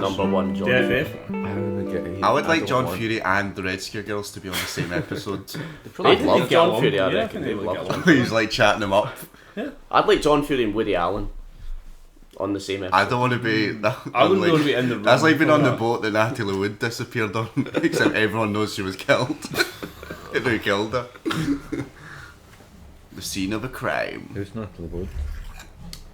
number one John Yeah, Fury. definitely. I would like John Fury and the Red Scare Girls to be on the same episode. They'd love get John along. Fury, I Yeah, I reckon. think They'd they would love get John along. Fury. He's like chatting them up. I'd like John Fury and Woody Allen on the same episode. I don't want to be. I wouldn't want to be in the room. That's like being for on the that. boat that Natalie Wood disappeared on, except everyone knows she was killed. And who killed her? The scene of a crime. Who's Natalie Wood?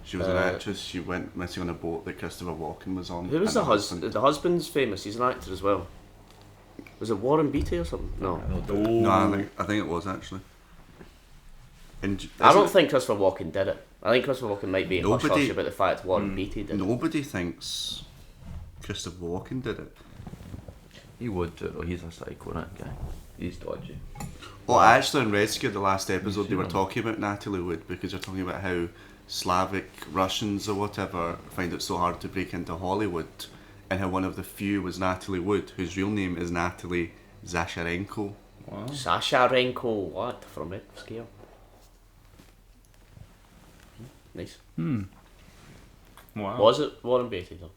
She was an actress. She went missing on a boat that Christopher Walken was on. Who was and the husband? The husband's famous. He's an actor as well. Was it Warren Beatty or something? No. No, I think it was actually. And I don't think Christopher Walken did it. I think Christopher Walken might be hush Nobody- about the fact Warren Beatty did it. Nobody thinks Christopher Walken did it. He would do it, though. He's a psycho, that guy. He's dodgy. Well, actually, in Red Scare, the last episode, they were talking about Natalie Wood because they're talking about how Slavic Russians or whatever find it so hard to break into Hollywood, and how one of the few was Natalie Wood, whose real name is Natalie Zasharenko. Wow. Sasharenko, what? From it, scale. Nice. Wow. Was it Warren Beatty though?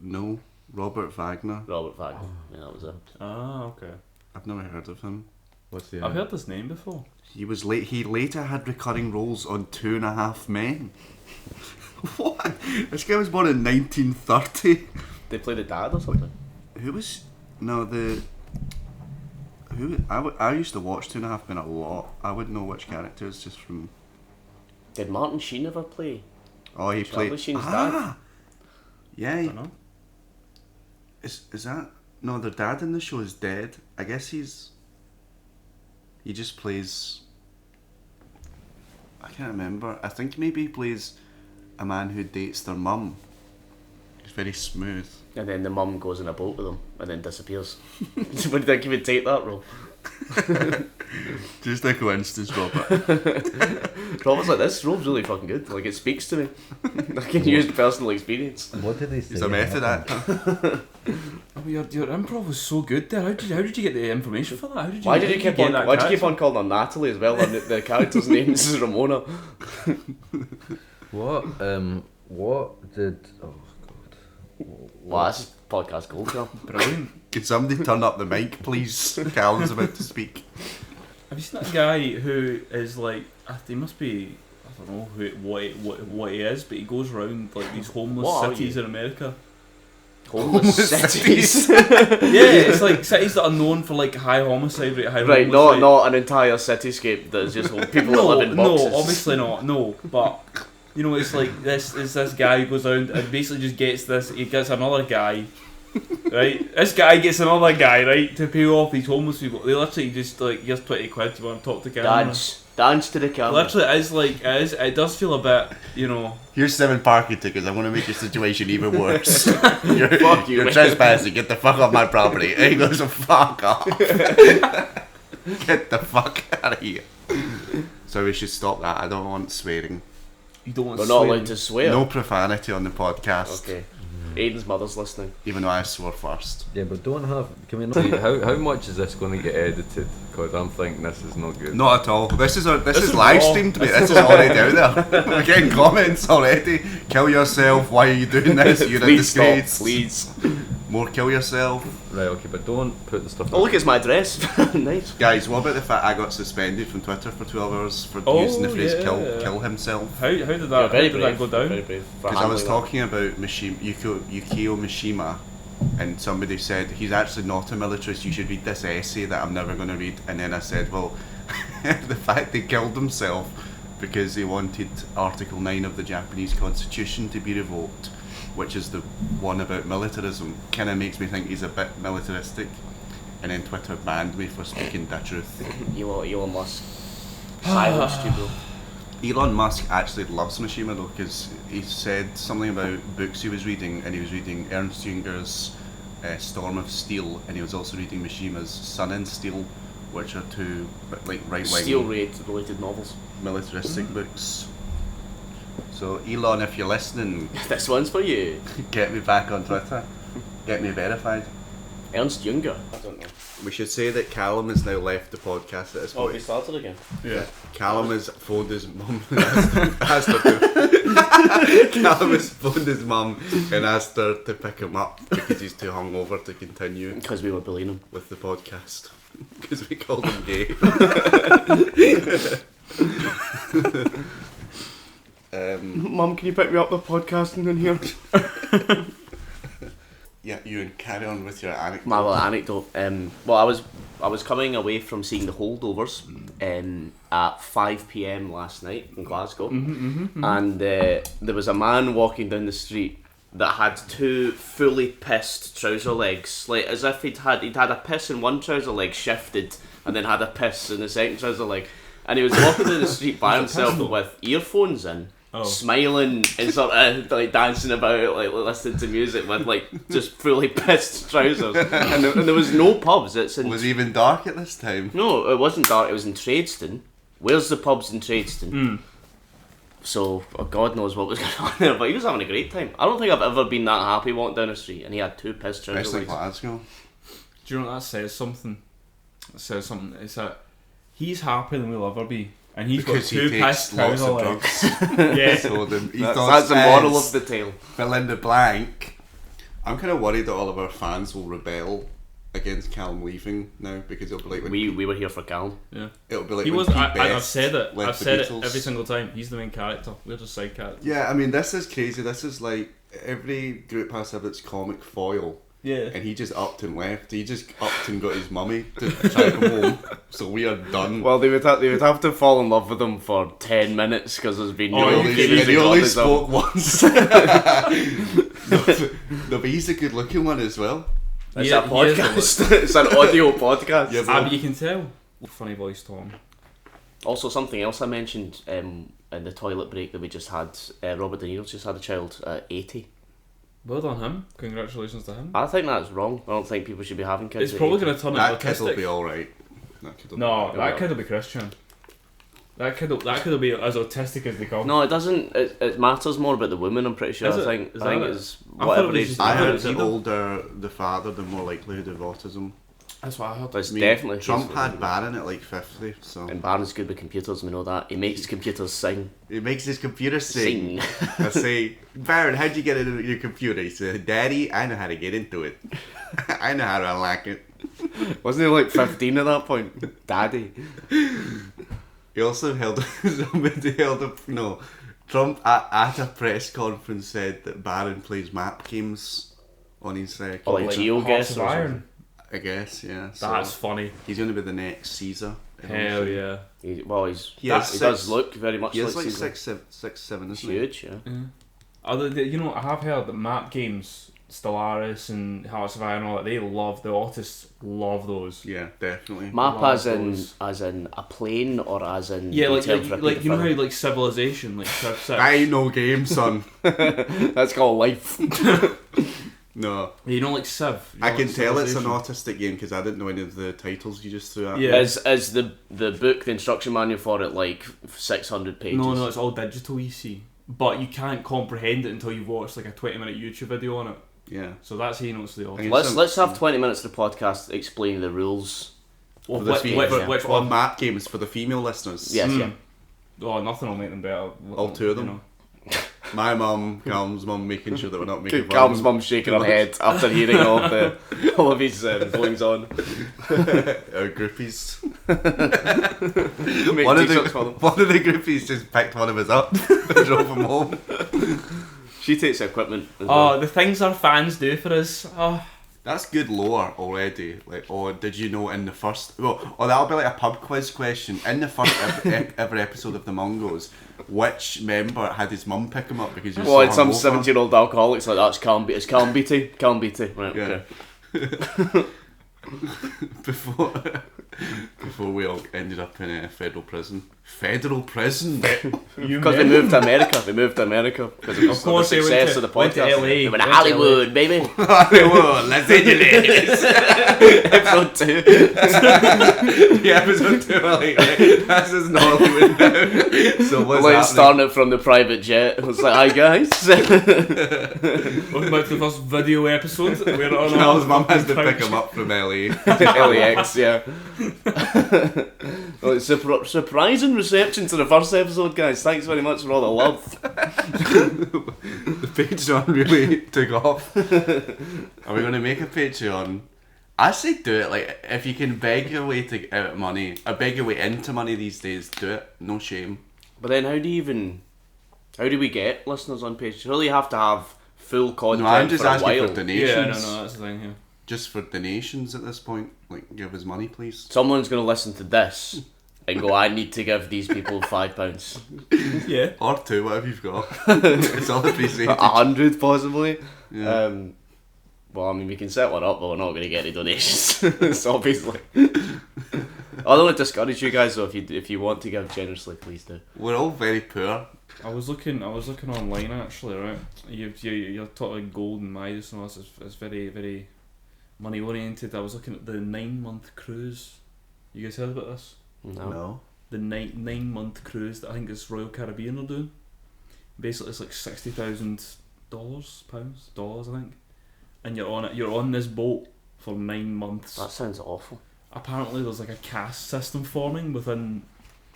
No, Robert Wagner. Robert Wagner. Yeah, that was it. Ah, okay. I've never heard of him. What's the I've heard this name before. He was late. He later had recurring roles on 2.5 Men. What? This guy was born in 1930. They played the dad or something. Who was? No, the. Who? I used to watch 2.5 Men a lot. I would know which characters just from. Did Martin Sheen ever play? Oh, he Charlie played. Sheen's dad? Yeah. I don't know. Is that? No, their dad in the show is dead. I guess he's. He just plays. I can't remember. I think maybe he plays a man who dates their mum. He's very smooth. And then the mum goes in a boat with him and then disappears. What do you think he would take that role? Just a coincidence, Robert. Robert's like, this role's really fucking good. Like, it speaks to me. I can use personal experience. What did they say? He's a method actor. Oh, your improv was so good there. How did you get the information for that? How did you? Why did how you keep get on? that Why'd you keep character? on calling her Natalie as well? And the character's name is Ramona. What did... Oh, God. Wow, this is podcast gold, girl. Brilliant. Can somebody turn up the mic, please? Callum's about to speak. Have you seen that guy who is like? He must be. I don't know what he is, but he goes around like these homeless What are cities you? in America. Homeless cities. Yeah, it's like cities that are known for like high homicide rate, high Right, homeless rate. not an entire cityscape that is just people that live in boxes. No, obviously not. No, but you know, it's like this guy who goes around and basically just gets this. He gets another guy, right? This guy gets another guy, right, to pay off these homeless people. They literally just like, here's 20 quid. You want to talk to camera? Dance to the camera. Literally, it does feel a bit, you know. Here's 7 parking tickets. I want to make your situation even worse. Fuck you, You're man. trespassing. Get the fuck off my property. And he goes, fuck off. Get the fuck out of here. So we should stop that. I don't want swearing. You don't want We're to not swear. allowed to swear. No profanity on the podcast. Okay. Aiden's mother's listening. Even though I swore first. Yeah, but don't have... Can we not... how much is this going to get edited? Because I'm thinking this is not good. Not at all. This is is live raw. streamed, mate. This is already out there. We're getting comments already. Kill yourself. Why are you doing this? You're a Please stop, disgrace. please. More kill yourself. Right, okay, but don't put the stuff... Oh, look, it's my dress. Nice. Guys, what about the fact I got suspended from Twitter for 12 hours for Oh, using the phrase yeah. kill himself? How did You're that very go brave. down? Very brave. for Because I was handling talking about Yukio Mishima, and somebody said he's actually not a militarist. You should read this essay that I'm never going to read. And then I said, well, the fact he killed himself because he wanted Article 9 of the Japanese Constitution to be revoked, which is the one about militarism, kind of makes me think he's a bit militaristic. And then Twitter banned me for speaking the truth. that. Elon Musk. Silenced you, bro. Elon Musk actually loves Mishima though, because he said something about books he was reading, and he was reading Ernst Junger's Storm of Steel, and he was also reading Mishima's Sun and Steel, which are two like right-wing Steel-related novels. militaristic books. So Elon, if you're listening, This one's for you. get me back on Twitter. Get me verified. Ernst Jünger? I don't know. We should say that Callum has now left the podcast at this Oh, point. we started again. Yeah. Callum has phoned his mum and asked her Callum has phoned his mum and asked her to pick him up because he's too hungover to continue Because we were bullying him. with the podcast. Because we called him gay. Mum, can you pick me up the podcasting in here? Yeah, you carry on with your anecdote. My little anecdote. Well, I was coming away from seeing the Holdovers at 5 p.m. last night in Glasgow, and there was a man walking down the street that had two fully pissed trouser legs, like as if he'd had a piss in one trouser leg, shifted, and then had a piss in the second trouser leg, and he was walking down the street by himself with earphones in. Oh. Smiling and sort of like dancing about, like listening to music with like just fully pissed trousers, and there was no pubs. It's in Was it even dark at this time? no, it wasn't dark. It was in Tradeston. Where's the pubs in Tradeston? So God knows what was going on there, but he was having a great time. I don't think I've ever been that happy walking down the street, and he had two pissed trousers. Especially Glasgow. Do you know what that says? Something. It says something. It's that he's happier than we'll ever be. And he's Because got he two takes pissed lots trouser of legs. drugs. Yeah. So That's the moral of the tale. Fill in the blank. I'm kind of worried that all of our fans will rebel against Callum leaving now because it'll be like when We were here for Callum. Yeah. it'll be like He when was. Pete I've Best said it. left I've the said it Beatles. every single time. He's the main character. We're just side characters. Yeah, I mean this is crazy. This is like every group has to have its comic foil. Yeah. And he just upped and left. He just upped and got his mummy to drive him home. So we are done. Well, they would have to fall in love with him for 10 minutes because there's been no he occasion only to spoke once. no, but he's a good looking one as well. It's Yeah, a he is podcast. It's an audio podcast. Yeah, But you can tell. Funny voice, Tom. Also, something else I mentioned in the toilet break that we just had. Robert De Niro's just had a child at 80. Well done him. Congratulations to him. I think that's wrong. I don't think people should be having kids. It's at probably 80. going to turn that into kid will autistic. be alright. No, that kid will be Christian. That kid will be as autistic as they come. No, it doesn't. It matters more about the woman. I'm pretty sure. Is I it? think. Is I think that it? it's I thought whatever it was age. just- I I heard it's the either. older the father, the more likelihood of autism. That's what I heard. It's I mean, definitely Trump had Barron at like 50, so And Barron's good with computers. We know that. He makes computers sing. it makes his computer sing. Sing. I say, Barron, how'd you get into your computer? He said, Daddy, I know how to get into it. I know how to unlock it. Wasn't he like 15 at that point? Daddy. He also Trump at a press conference said that Barron plays map games on his Or like Like GeoGuess Hearts or of something. Iron. I guess, yeah. So That's funny. he's going to be the next Caesar. Hell yeah. He He has does six- look very much He has like like Caesar. 6'7", He's isn't he? huge, yeah. You know, I have heard that map games, Stellaris and Hearts of Iron and all that, the autists love those. Yeah, definitely. Map Love as in a plane or as in Yeah, like detailed for a you know how paedophile? like Civilization, like Civ 6. I ain't no game, son. That's called life. No. You know, like Civ. You I know, can like tell it's an Civilization. autistic game because I didn't know any of the titles you just threw at Yeah. me. Is the book, the instruction manual for it, like 600 pages? No, it's all digital, you see. But you can't comprehend it until you've watched like a 20-minute YouTube video on it. Yeah. So that's how you know it's the autism. Let's have 20 minutes of the podcast explaining the rules. Oh, For the which, fe- which, for- which for one? map games for the female listeners. Yes, yeah. Oh, nothing will make them better. All two of them? You know. My mum, Calum's mum, making sure that we're not making Calum's fun. mum's shaking her head after hearing all of his goings on. Our groupies. Make One of t-shirts for them. the groupies just picked one of us up and drove him home. She takes the equipment as Oh, well. the things our fans do for us. Oh, That's good lore already. Like, oh, did you know in the first... Well, oh, that'll be like a pub quiz question. In the first ever episode of the Mungos, which member had his mum pick him up because he was Well, so it's some hungover? 17-year-old alcoholics like that's Callum Beatty. It's Callum Beatty. Callum Beatty. Right, Yeah. okay. before we all ended up in a federal prison. Federal prison? Because we moved to America. We moved to America because of course, the they went success to- of the went to podcast. LA. We went to Went to Hollywood, baby. Hollywood, Los Angeles. Episode 2. Yeah, episode 2, like, this is Hollywood now. So what's Like happening? starting it from the private jet. It was like, hi guys. Welcome back to the first video episode. We're on Charles' mum has to couch. pick him up from LA. LAX, yeah. Well, it's surprising reception to the first episode, guys. Thanks very much for all the love. The Patreon really took off. Are we going to make a Patreon? I say do it. Like, if you can beg your way to out money, or beg your way into money these days, do it. No shame. But then how do we get listeners on Patreon? Surely you have to have full content No, I'm just for a asking while. for donations. Yeah, no, that's the thing. Yeah. Just for donations at this point. Like, give us money, please. Someone's going to listen to this and go, I need to give these people £5. Yeah. Or 2, whatever you've got. It's all appreciated. 100 possibly. Yeah. Well, I mean, we can set one up, but we're not going to get any donations. Obviously. I don't want to discourage you guys, though. If you want to give generously, please do. We're all very poor. I was looking online actually, right? You're talking gold and Midas and all this. It's very, very money oriented. I was looking at the 9-month cruise. You guys heard about this? No. The 9-month cruise that I think is Royal Caribbean are doing. Basically, it's like $60,000, dollars, I think. And you're on this boat for 9 months. That sounds awful. Apparently, there's like a caste system forming within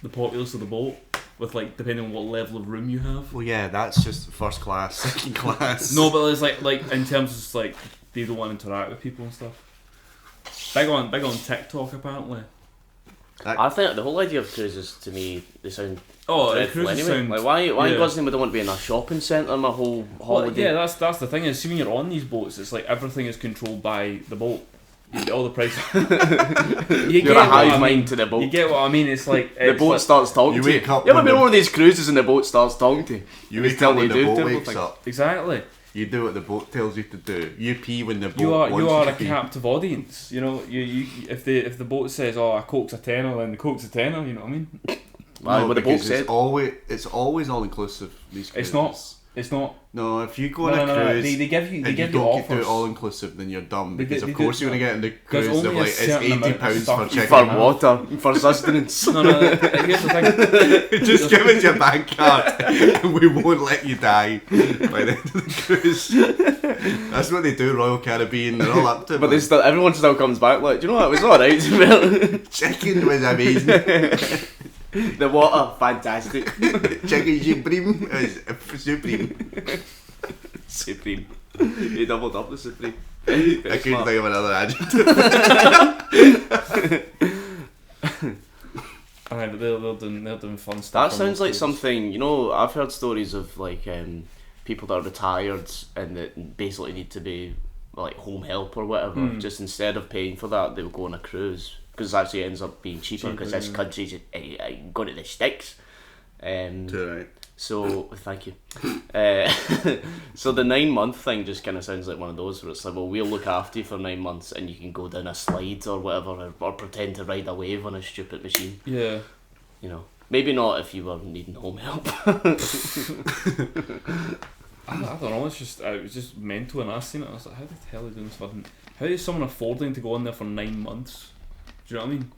the populace of the boat, with like depending on what level of room you have. Well, yeah, that's just first class, second class. No, but it's like in terms of like they don't want to interact with people and stuff. Big on TikTok apparently. I think the whole idea of cruises, to me, they sound Oh, the dreadful cruises anyway. sound. Like, why yeah. in God's name would I want to be in a shopping centre my whole holiday? Well, yeah, that's the thing is, see when you're on these boats, it's like everything is controlled by the boat. You get all the prices. You're a hive mind to the boat. You get what I mean? It's like The boat like, starts talking You to you. wake up You ever when been the- on one of these cruises and the boat starts talking to you? You It's wake up telling when you the do boat terrible wakes things. up. exactly. You do what the boat tells you to do. You pee when the boat You wants are to a pee. captive audience. You know, you if the boat says, "Oh, a Coke's a tenner," then the Coke's a tenner. You know what I mean? Aye, No, what the boat because said. it's always all inclusive. These cruises. It's not. It's not. No, if you go on No, a no, cruise They give you and you offers. don't do it all inclusive, then you're dumb. They Because do- of they course do- you're gonna get in the there's cruise of only a like it's certain amount of £80 for stuff chicken. For water, for sustenance. No, here's the thing. Just give us your bank card and we won't let you die by the end of the cruise. That's what they do, Royal Caribbean. They're all up to it. But everyone still comes back like, do you know what, it was alright. Chicken was amazing. The water, fantastic. Chicken supreme is supreme. Supreme. He doubled up the Supreme. I couldn't think of another adjective. Aye, but they're doing fun That stuff. on sounds those like boats. something, you know, I've heard stories of like people that are retired and that basically need to be like home help or whatever. Just instead of paying for that, they'll go on a cruise because it actually ends up being cheaper because this country's going to the sticks. Too right. So thank you. So the 9-month thing just kind of sounds like one of those where it's like, well, we'll look after you for 9 months and you can go down a slide or whatever, or pretend to ride a wave on a stupid machine. Yeah. You know, maybe not if you were needing home help. I don't know. It was just mental, and I seen it. I was like, how the hell are they doing this fucking? How is someone affording to go on there for 9 months? Do you know what I mean?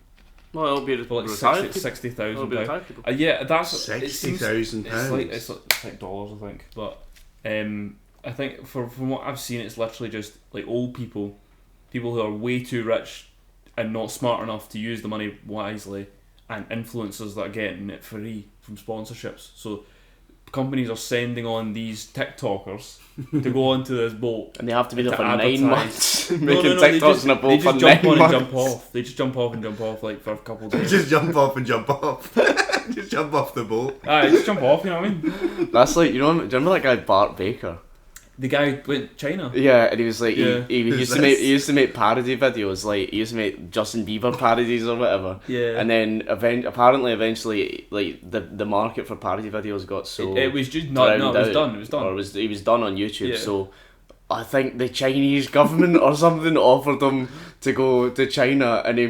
Well, it'll be For like retired. £60,000. Retired people. Yeah, that's £60,000. It's like dollars, I think. But I think from what I've seen, it's literally just like old people who are way too rich and not smart enough to use the money wisely, and influencers that are getting it free from sponsorships. So companies are sending on these TikTokers to go onto this boat. And they have to be there to for 9 advertise. months. No, Making they TikToks just, on a they boat for just 9 jump on months. and jump off. They just jump off and jump off like for a couple of days. Just jump off and jump off. Just jump off the boat. Aye, just jump off, you know what I mean? That's like, do you remember that guy Bart Baker? The guy went China. Yeah, and he was like, Yeah. he Who's used to make parody videos, like he used to make Justin Bieber parodies or whatever. Yeah. And then eventually, like the market for parody videos got so It was just no, it was drowned done. out, It was done. or he was done on YouTube. Yeah. So I think the Chinese government or something offered him to go to China, and he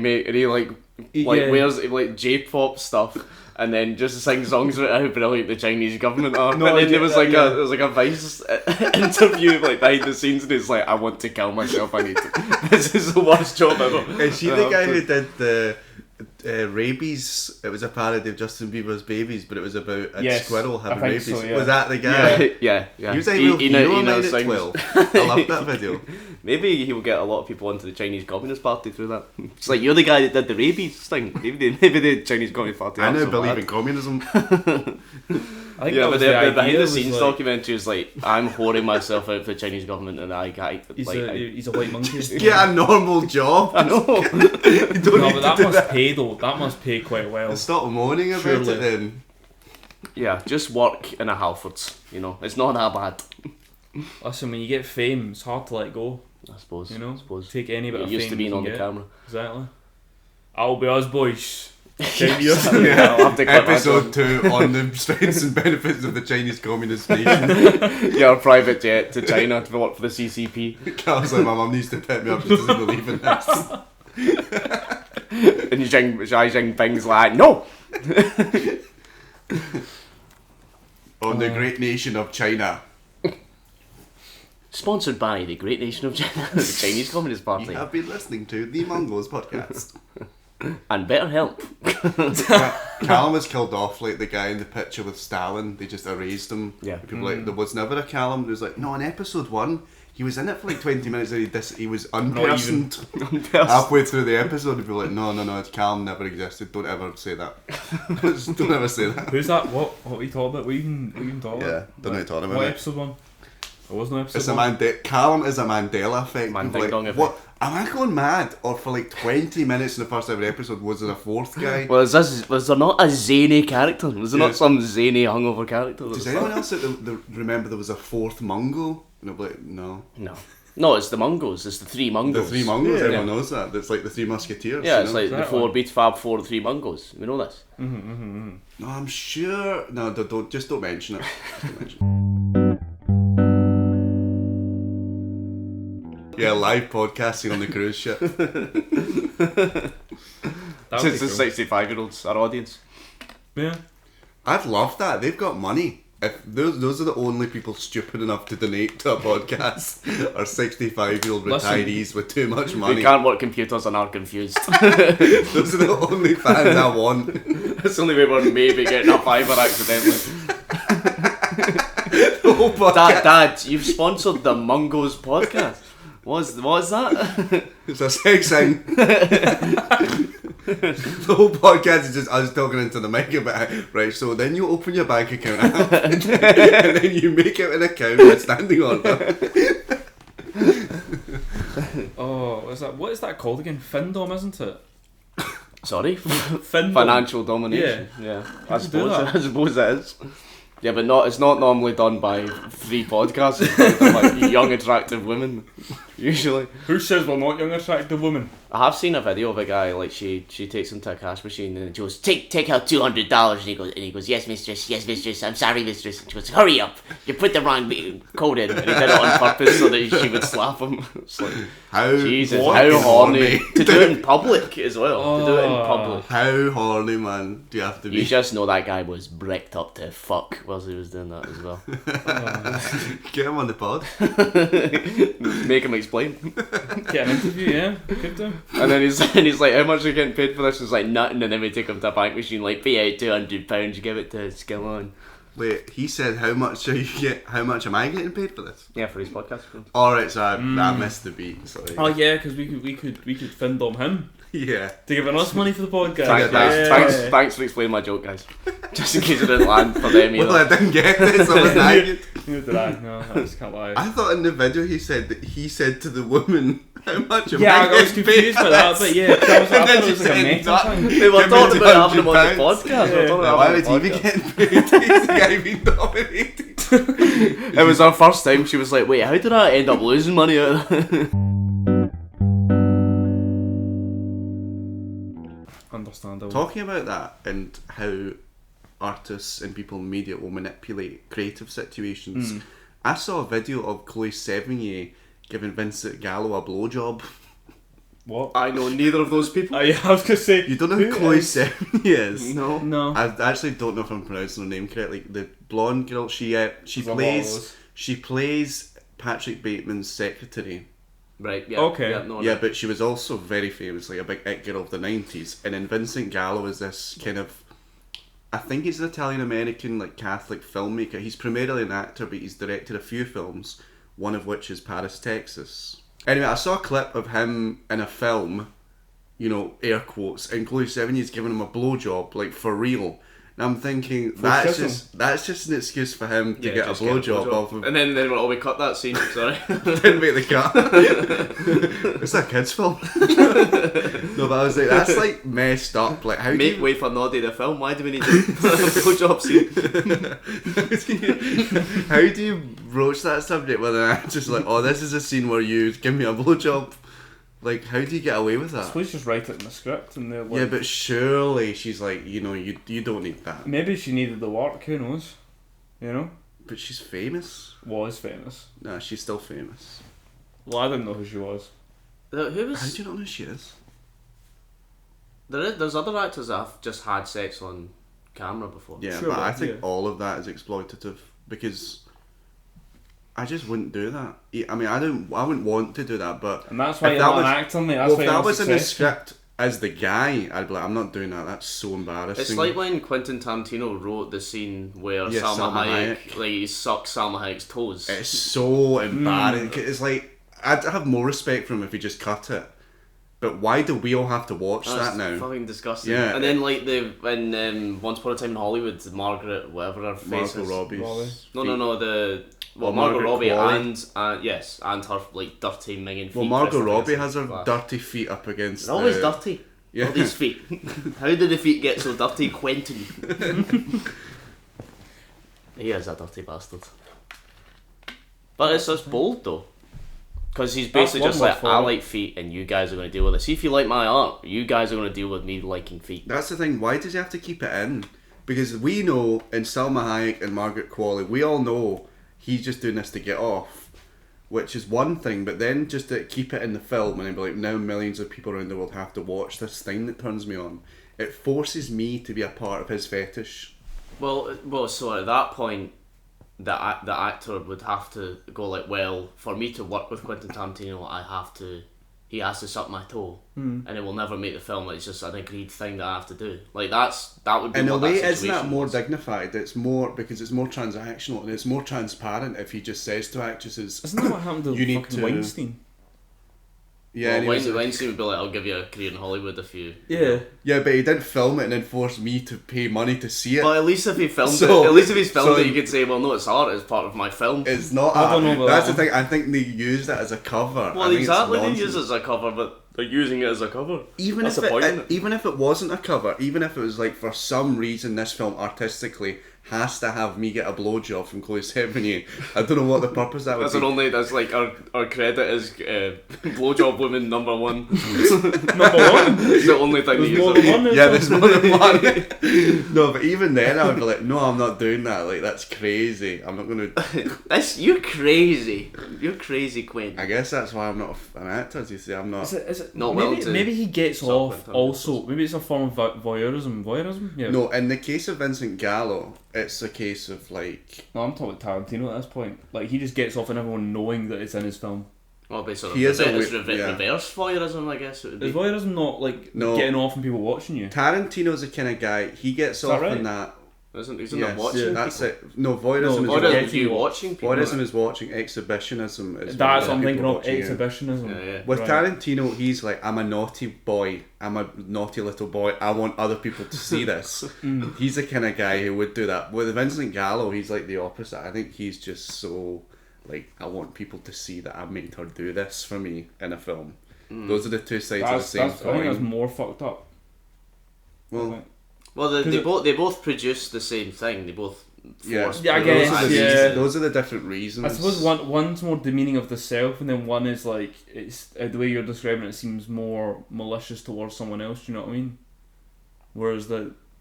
wears like J-pop stuff. And then just sing songs about how brilliant the Chinese government are. No, and then there was like yeah. a Vice interview like behind the scenes, and it's like, I want to kill myself. I need to. This is the worst job ever. Is she the guy who did the rabies? It was a parody of Justin Bieber's Babies, but it was about a squirrel having rabies. So, yeah. Was that the guy? Yeah. He was like, he knows sings. 12. I loved that video. Maybe he will get a lot of people into the Chinese Communist Party through that. It's like, you're the guy that did the rabies thing. Maybe the Chinese Communist Party. I now believe in communism. I think Yeah, that but was the idea behind the was scenes like, documentary is like, I'm whoring myself out for the Chinese government, and he's a white monkey. Get a normal job. I know. You don't No, need but to that do must pay though. That must pay quite well. Stop moaning about Surely. it then. Yeah, just work in a Halfords. It's not that bad. Listen, when you get fame, it's hard to let go. I suppose. You know, I suppose. take any bit You're of used fame to being you on can the get. camera. Exactly. I'll be us boys. 10 Yes. years. Yeah, I'll have to clip that Episode 2 on the strengths and benefits of the Chinese Communist nation. Yeah, a private jet to China to work for the CCP. Carl's like, my mum needs to pick me up, she doesn't believe in this. And Xi Jinping's like, no! On the great nation of China. Sponsored by the great nation of China, the Chinese Communist Party. You have been listening to the Mungos podcast. And BetterHelp. Callum was killed off like the guy in the picture with Stalin. They just erased him. Yeah. People were like, there was never a Callum. There was like, no, in episode 1, he was in it for like 20 minutes and he was unpersoned halfway through the episode. People were like, no, it's Callum never existed. Don't ever say that. Just don't ever say that. Who's that? What are you talking about? What are you even talking about? Yeah, don't know what you're talking about. What mate. episode 1? It wasn't episode It's a 1. Callum is a Mandela effect. Man, People ding like, dong effect. what? Am I going mad? Or for like 20 minutes in the first ever episode, was there a fourth guy? Well, was there not a zany character? Was there Yeah. not some zany hungover character? Does anyone else remember there was a fourth Mungo? No, but no. No, it's the Mungos. It's the three Mungos. The three Mungos, Yeah. everyone knows that. That's like the Three Musketeers. Yeah, you it's know? like the Exactly. four Beat Fab Four, the three Mungos. We know this. No, I'm sure. No, don't mention it. Just don't mention it. Yeah, live podcasting on the cruise ship. That would Since be the cool. 65-year-olds, our audience. Yeah. I'd love that. They've got money. If those are the only people stupid enough to donate to a podcast are 65-year-old Listen. retirees with too much We money. can't work computers and are confused. Those are the only fans I want. That's the only way we're maybe getting a fiver accidentally. The whole podcast. Dad, you've sponsored the Mungos podcast. What is that? It's a sex thing. The whole podcast is just us talking into the mic about it. Right, so then you open your bank account app and then you make it an account with standing order. Oh, what is that called again? Findom, isn't it? Sorry? Findom. Financial domination. Yeah. I do that? suppose it is. Yeah, but it's not normally done by three podcasts. It's done by like young, attractive women, usually. Who says we're not young, attractive women? I have seen a video of a guy, like, she takes him to a cash machine and she goes, take out $200, and he goes, yes mistress, I'm sorry mistress, and she goes, hurry up, you put the wrong code in, and he did it on purpose so that she would slap him. It's like, Jesus, how horny. To do it in public as well, to do it in public. How horny, man, do you have to be? You just know that guy was bricked up to fuck whilst he was doing that as well. Get him on the pod. Make him explain. Get an interview, yeah. Good do. And then he's like, how much are you getting paid for this? He's like, nothing. And then we take him to a bank machine, like, pay out £200, give it to Skillon. Wait, he said how much am I getting paid for this? Yeah, for his podcast. Alright, so I missed the beat, sorry. Oh yeah, because we could Findom him Yeah. to give us money for the podcast. Thanks for explaining my joke, guys. Just in case it didn't land for them either. Well, I didn't get this, I was nagging. Neither did I. No, I just can't lie. I thought in the video he said to the woman, how much am Yeah, I I was getting confused paid by that, for but this? yeah, I thought And then it was she like a said, metal "That- thing. We were Give me talking about having him on the £200. podcast. We were talking Now, about why having would him on he the be podcast. getting paid? He's the guy being nominated. It was our first time. She was like, wait, how did I end up losing money out of that? Understandable. Talking about that and how artists and people in media will manipulate creative situations, I saw a video of Chloe Sevigny giving Vincent Gallo a blowjob. What? I know neither of those people. I was gonna say. You don't know who Chloe Sevigny is? No. No. I actually don't know if I'm pronouncing her name correctly. The blonde girl, she plays Patrick Bateman's secretary. Right, yeah. Okay. Yeah, no, Yeah, but she was also very famously a big it girl of the 90s. And then Vincent Gallo is this kind of, I think he's an Italian-American, like, Catholic filmmaker. He's primarily an actor, but he's directed a few films, one of which is Paris, Texas. Anyway, I saw a clip of him in a film, you know, air quotes, and Chloe Sevigny's giving him a blowjob, like, for real. And I'm thinking, that's just an excuse for him to get a blowjob off of... And then they were, oh, we cut that scene, sorry. Didn't make the cut. It's a kid's film. No, but I was like, that's like messed up. Like, how Make way for Noddy the film. Why do we need a blowjob scene? How do you broach that subject with an actress like, oh, this is a scene where you give me a blowjob? Like, how do you get away with I that? suppose just write it in the script and they're like... Yeah, but surely she's like, you know, you don't need that. Maybe she needed the work, who knows? You know? But she's famous. Was famous. Nah, she's still famous. Well, I didn't know who she was. Who How was... do you not know who she is? There's other actors that have just had sex on camera before. Yeah, Sure, but I think yeah. all of that is exploitative because I just wouldn't do that. I mean, I wouldn't want to do that, but And that's why if you're that not an was- actor, mate. That's well, why if you're that not was in the successful. script as the guy, I'd be like, I'm not doing that. That's so embarrassing. It's like when Quentin Tarantino wrote the scene where Yeah, Salma Salma Hayek, Hayek. like, he sucks Salma Hayek's toes. It's so embarrassing. It's like I'd have more respect for him if he just cut it. But why do we all have to watch That's that now? fucking disgusting. Yeah. And then like when Once Upon a Time in Hollywood, Margaret, whatever her face Margot is. Robbie's. Robbie. No, the Well, Margot Margaret Robbie Qualley. and yes, and her like dirty minging feet. Well, Margot pressed up Robbie against has her the glass. dirty feet up against. They're always the- dirty. Yeah. All these feet. How did the feet get so dirty, Quentin? He is a dirty bastard. But it's just bold though. Because he's basically That's just one like, more I for it. like feet and you guys are going to deal with it. See, if you like my art, you guys are going to deal with me liking feet. That's the thing. Why does he have to keep it in? Because we know in Salma Hayek and Margaret Qualley, we all know he's just doing this to get off, which is one thing. But then just to keep it in the film and then be like, now millions of people around the world have to watch this thing that turns me on. It forces me to be a part of his fetish. Well, so at that point, the actor would have to go like, well, for me to work with Quentin Tarantino, he has to suck my toe, and it will never make the film. It's just an agreed thing that I have to do. Like that would be In a what way, that isn't that situation more was. dignified? It's more because it's more transactional and it's more transparent if he just says to actresses, Isn't that what happened to You need fucking to- Weinstein? yeah, Well, and he was- Weinstein would be like, I'll give you a career in Hollywood if you. Yeah. yeah, but he didn't film it and then force me to pay money to see it. But at least if he filmed So- it, at least if he's filmed so- it, you could say, well, no, it's art. It's part of my film. It's not. I don't know about That's that the thing. I think they use that as a cover. Well, I think it's exactly. They nonsense. use it as a cover, but they're using it as a cover. Even That's if the point, it, isn't it? even if it wasn't a cover, even if it was like for some reason this film artistically has to have me get a blowjob from Chloe Sevigny, I don't know what the purpose that would be. That's like our credit is blowjob woman number one. Number one. It's the only thing There's they more use. than one. Yeah, there's more than one. No, but even then I would be like, no, I'm not doing that. Like that's crazy. I'm not gonna. You're crazy. You're crazy, Quinn. I guess that's why I'm not an actor. As you say, I'm not. Is it Not maybe, well to maybe he gets suck off with him. also. Maybe it's a form of voyeurism. Voyeurism? Yeah. No, in the case of Vincent Gallo, it's a case of like No, I'm talking Tarantino at this point. Like, he just gets off on everyone knowing that it's in his film. Well, basically, He is a it's weird- yeah. reverse voyeurism, I guess it would Is be. voyeurism not, like, No. getting off and people watching you? Tarantino's the kind of guy. He gets that off right? on that. Isn't Yes, watching that's people? it. No, voyeurism No, is Voyeurism getting is you you- watching people. Voyeurism is watching. Exhibitionism is. That's what when I'm thinking people of, watching you. exhibitionism. Yeah, yeah. With Right. Tarantino, he's like, I'm a naughty boy. I'm a naughty little boy. I want other people to see this. He's the kind of guy who would do that. With Vincent Gallo, he's like the opposite. I think he's just so like, I want people to see that I made her do this for me in a film. Those are the two sides of the same I think that's coin. more fucked up. Well, Well, Cause they both produce the same thing. They both yeah, force Yeah, I those guess, are the yeah. reasons- Those are the different reasons. I suppose one's more demeaning of the self, and then one is like, it's the way you're describing it seems more malicious towards someone else. Do you know what I mean? Whereas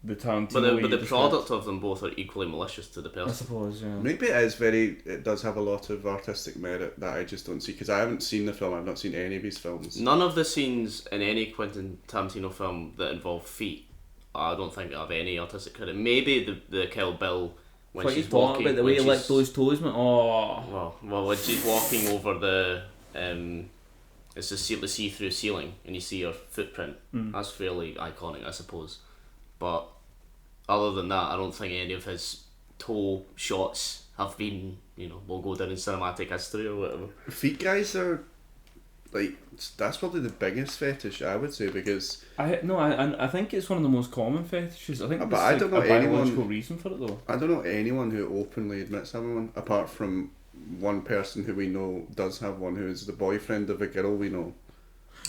the Tarantino. But you the described. product of them both are equally malicious to the I person. suppose, yeah. Maybe it does have a lot of artistic merit that I just don't see, because I haven't seen the film. I've not seen any of his films. None of the scenes in any Quentin Tarantino film that involve feet, I don't think have any artistic credit. Maybe the Kill Bill when What she's you talking walking. about the when way you lick she's- those toes, man. Oh, well, when she's walking over the it's the see-through ceiling, and you see her footprint. That's fairly iconic, I suppose. But other than that, I don't think any of his toe shots have been, will go down in cinematic history or whatever. Feet guys are like, that's probably the biggest fetish, I would say, because I think it's one of the most common fetishes. I think But there's I don't know a anyone- biological reason for it though. I don't know anyone who openly admits having one, apart from one person who we know does have one, who is the boyfriend of a girl we know.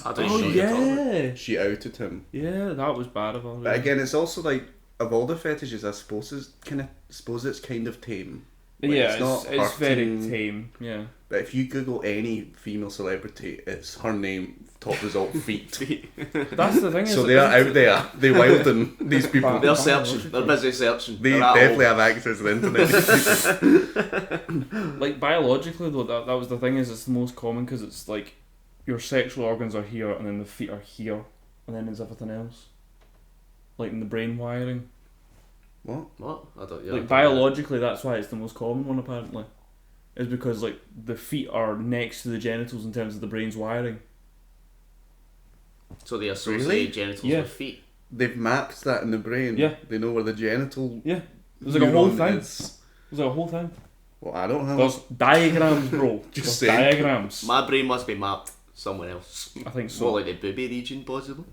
I don't Oh know what you're talking about. yeah, She outed him. yeah, that was bad of her. But again, it's also like, of all the fetishes, I suppose it's kind of tame. Like, yeah, it's not it's very hurting. tame. Yeah. But if you Google any female celebrity, it's her name, top result, feet. That's the thing. So is they are out there. They wilding these people. But- They're searching. They're busy searching. They They're at definitely home. have access to the internet. Like biologically though, that was the thing, is it's the most common because it's like your sexual organs are here and then the feet are here and then there's everything else, like in the brain wiring. What? What? I don't. Yeah, I Like don't biologically, that's why it's the most common one apparently, is because like the feet are next to the genitals in terms of the brain's wiring. know. So they associate Really? genitals Yeah. with feet. They've mapped that in the brain. Yeah. They know where the genital. Yeah, there's like a whole neuron thing. is. There's like a whole thing. Well, I don't have. There's diagrams, bro. Just There's saying. diagrams. My brain must be mapped somewhere else. I think so. More like the booby region, possibly.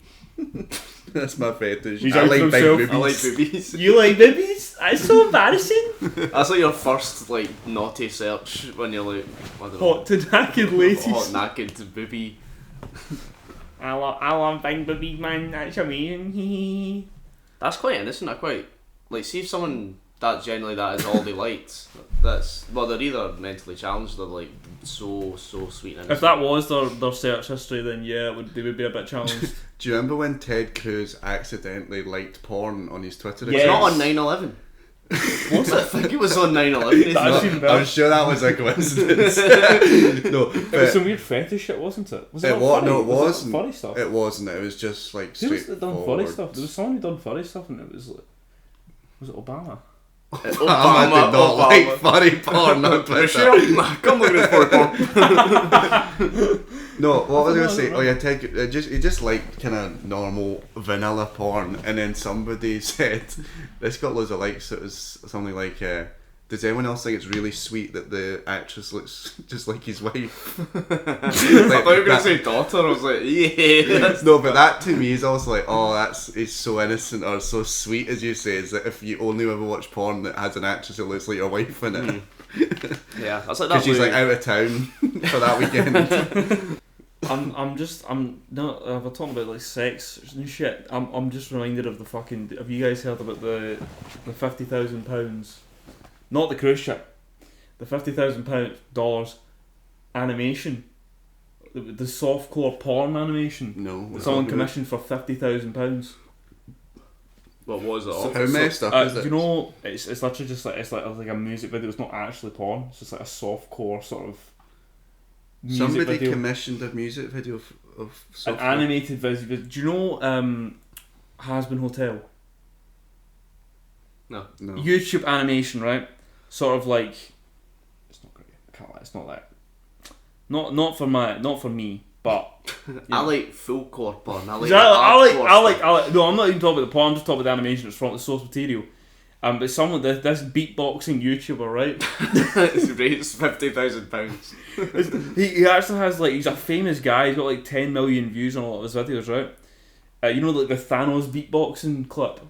That's my fetish. He's I out like for big himself. boobies. I like boobies. You like babies? That's so embarrassing. That's like your first naughty search when you're like, I don't know, Hot to naked ladies. hot naked booby. I love big babies, man. That's amazing. That's quite innocent. I quite see if someone that generally that is all they liked. That's they're either mentally challenged or like so sweet and innocent. If that was their search history, then yeah, they would be a bit challenged. Do you remember when Ted Cruz accidentally liked porn on his Twitter Yes. It's account? not on 9/11. Was it? I think it was on 9/11. That's It's even not. better. I'm sure that was a coincidence. No, It was but some weird fetish shit, wasn't it? Was it all was furry? no, it Was wasn't. furry stuff. It wasn't. It was just like Who was that done straightforward. furry stuff? There was someone who done furry stuff, and it was like, was it Obama? Obama did not like furry porn on Twitter. Come look at this porn. No, what was I going to say? don't Oh yeah, Ted. He just liked kind of normal vanilla porn, and then somebody said, "This got loads of likes." It was something like, "Does anyone else think it's really sweet that the actress looks just like his wife?" I thought you were going to say daughter. I was like, yeah. No, but that to me is also like, oh, it's so innocent or so sweet, as you say, is that if you only ever watch porn that has an actress who looks like your wife in it, Yeah, that's like that because she's like movie. out of town for that weekend. I'm not. If I talk about like sex and shit, I'm just reminded of the fucking. Have you guys heard about the £50,000? Not the cruise ship. The $50,000 animation. The softcore porn animation. No, That someone commissioned for £50,000. What was it? So all? how messed up is it? You know, it's literally just like it's like a music video. It's not actually porn. It's just like a softcore sort of music Somebody video. commissioned a music video of An software. animated video. Do you know Has-Been Hotel? No. No. YouTube animation, right? Sort of like it's not great. I can't lie. It's not that. Not for me, but I like full core porn. I like. I like. No, I'm not even talking about the porn. I'm just talking about the animation. It's from the source material. But someone this beatboxing YouTuber, right? It's rates £50,000. He actually has like he's a famous guy. He's got like 10 million views on a lot of his videos, right? You know, like the Thanos beatboxing clip.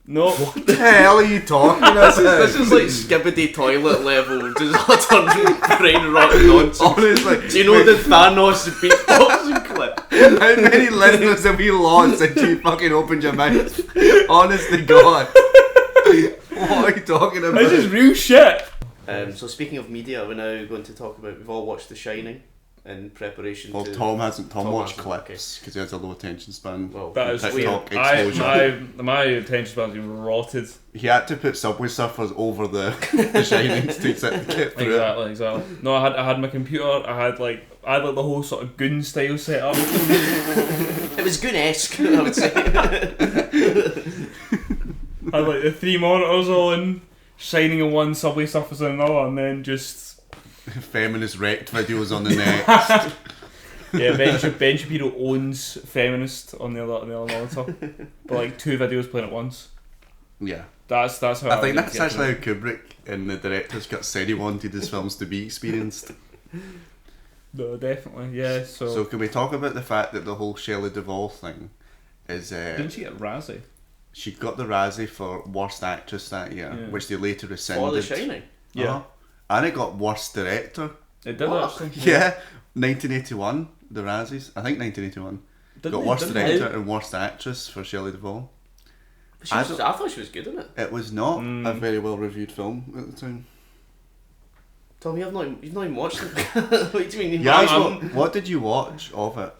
No, What the hell are you talking about? This is like Skibbity toilet level, just utter brain rot nonsense. Honestly, Do you know the Thanos beatboxing clip? how many listeners have we lost since you fucking opened your mouth? Honest to God. What are you talking about? this is real shit. So speaking of media, we're now going to talk about. We've all watched The Shining. in preparation Well, to... Tom hasn't. Tom watched hasn't, clips because he has a low attention span. Well, That is TikTok weird. exposure. My attention span's been rotted. He had to put Subway Surfers over the Shining to get through it. Exactly. No, I had my computer. I had like the whole sort of goon style set up. It was Goon-esque, I would say. I had like the 3 monitors all in, Shining in one, Subway Surfers in another, and then just Feminist wrecked videos on the next. yeah. Ben Shapiro owns Feminist on the other monitor, but like 2 videos playing at once. Yeah. That's how I think would that's get actually to how Kubrick and the director's cut said he wanted his films to be experienced. No, definitely, yeah. So can we talk about the fact that the whole Shelley Duvall thing is... didn't she get Razzie? She got the Razzie for Worst Actress that year, Yeah. which they later rescinded. For The Shining. Yeah. Uh-huh. And it got Worst Director. It did What? actually. Yeah. 1981, the Razzies. I think 1981. Got Worst Director and Worst Actress for Shelley Duvall. But I thought she was good in it. It was not a very well reviewed film at the time. Tom, you've not even watched it. What do you mean? Yeah, what did you watch of it?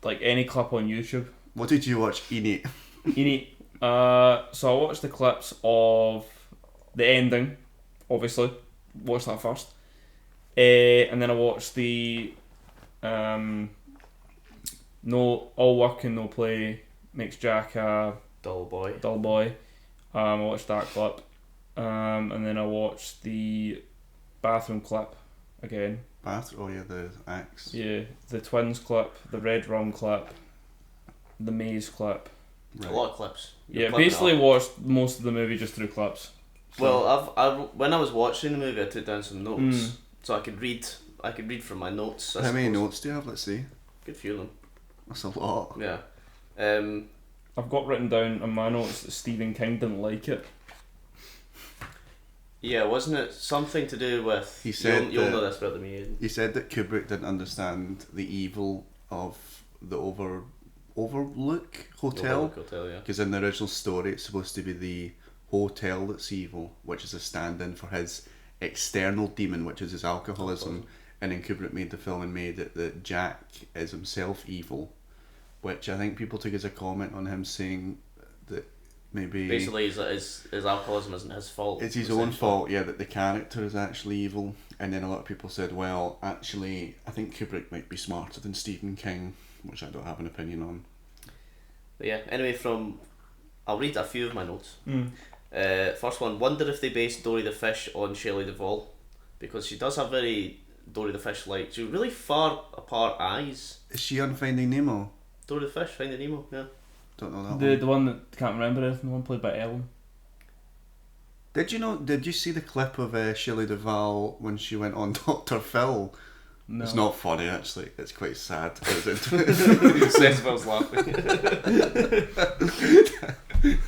Like any clip on YouTube. What did you watch in it? So I watched the clips of the ending, obviously. Watched that first. And then I watched the no all work and no play makes Jack a Dull boy. dull boy. I watched that clip. And then I watched the bathroom clip again. Oh yeah, the axe. Yeah, the twins clip, the red rum clip, the maze clip. A lot of clips. You're Yeah, clipping basically it up. watched most of the movie just through clips. So- Well, when I was watching the movie, I took down some notes Mm. so I could read. I could read from my notes. I How many suppose. notes do you have? Let's see. Good few of them. That's a lot. Yeah. I've got written down in my notes that Stephen King didn't like it. Yeah, wasn't it something to do with? He said you'll that- know this better than me. He said that Kubrick didn't understand the evil of the Overlook Hotel. Overlook Hotel, yeah. Because in the original story, it's supposed to be the hotel that's evil, which is a stand-in for his external demon, which is his alcoholism. And then Kubrick made the film and made it that Jack is himself evil, which I think people took as a comment on him saying that maybe Basically, his alcoholism isn't his fault. it's his own fault, yeah, that the character is actually evil. And then a lot of people said, well, actually, I think Kubrick might be smarter than Stephen King, which I don't have an opinion on. But yeah. Anyway, I'll read a few of my notes. Mm. First one. Wonder if they based Dory the Fish on Shelley Duvall, because she does have very Dory the Fish like. She's really far apart eyes. Is she on Finding Nemo? Dory the Fish, Finding Nemo. Yeah. Don't know that The one. the one that can't remember it, the one played by Ellen. Did you see the clip of Shelley Duvall when she went on Dr. Phil? No. It's not funny actually. It's quite sad. Sensible's laughing.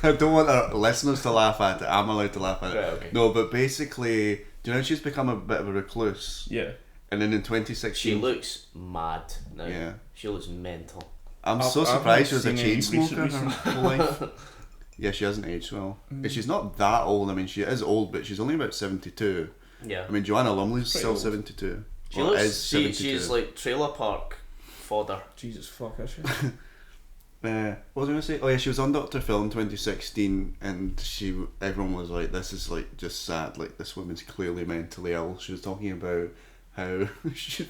I don't want our listeners to laugh at it. I'm allowed to laugh at it. Right, okay. No, but basically, do you know she's become a bit of a recluse? Yeah. And then in 2016, She looks mad now. Yeah. She looks mental. I'm I've- so I've surprised she not was a seen chain any smoker recent- her whole life. Yeah, she hasn't aged well. She's not that old. I mean, she is old, but she's only about 72. Yeah. I mean, Joanna Lumley's Pretty still old. 72. She Or looks. is 72. She's like trailer park fodder. Jesus fuck, is she? What was I going to say? Oh yeah, she was on Dr. Phil in 2016, and everyone was like, "This is like just sad. Like this woman's clearly mentally ill." She was talking about how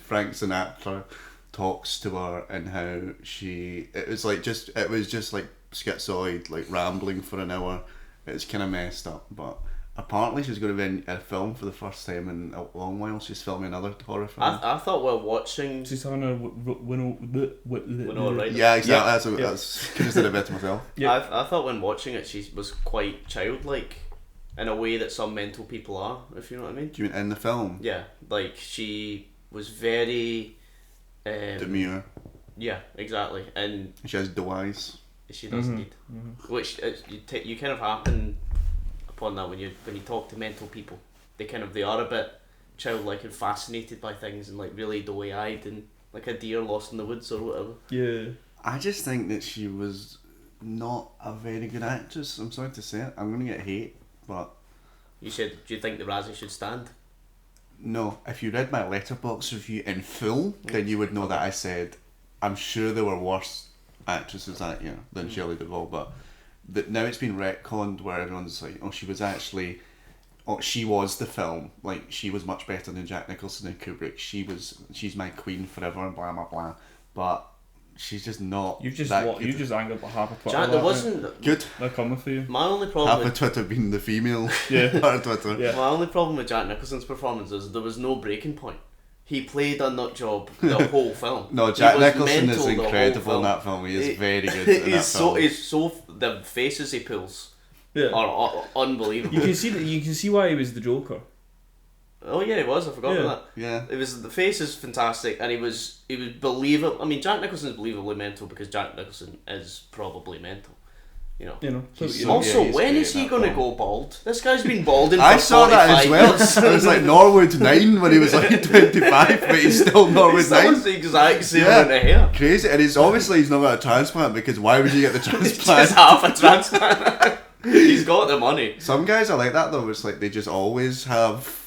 Frank Sinatra talks to her, and how it was just like schizoid, like rambling for an hour. It's kind of messed up, but apparently she's going to be in a film for the first time in a long while. She's filming another horror film. I thought while watching. She's having a Winona Ryder. Yeah, exactly. Yeah. That's could have said it better myself. Yeah. I thought when watching it, she was quite childlike, in a way that some mental people are. If you know what I mean. Do you mean in the film? Yeah, like she was very. Demure. Yeah, exactly, and She has doe eyes. she does indeed. Which you kind of happen upon that when you talk to mental people. They are a bit childlike and fascinated by things and like really doughy eyed and like a deer lost in the woods or whatever. Yeah. I just think that she was not a very good actress. I'm sorry to say it. I'm gonna get hate, but Do you think the Razzie should stand? No, if you read my letterbox review in full, then you would know that I said, I'm sure there were worse actresses that year than Shelley Duvall, but now it's been retconned where everyone's like, oh, she was the film. Like, she was much better than Jack Nicholson and Kubrick. She's my queen forever and blah blah blah. But she's just not. You just angered like half a Twitter. Jack, there wasn't good. They're coming for you. My only problem. Half of Twitter being the female. Yeah. Part of Twitter. Yeah. My only problem with Jack Nicholson's performance is there was no breaking point. He played a nut job the whole film. No, He Jack was Nicholson mental is the whole incredible in that film. He is very good in that film. He's so the faces he pulls Yeah. are unbelievable. You can see why he was the Joker. Oh yeah, he was. I forgot about that. Yeah. It was the face is fantastic, and he was believable. I mean, Jack Nicholson is believably mental because Jack Nicholson is probably mental. You know. Also, when is he going to go bald? This guy's been balding for I saw that as 45 well. years. It was like Norwood 9 when he was like 25, but he's still Norwood 9. He's the exact same amount of hair. Crazy, and it's obviously he's not got a transplant because why would you get the Just transplant? half a transplant. He's got the money. Some guys are like that though. It's like they just always have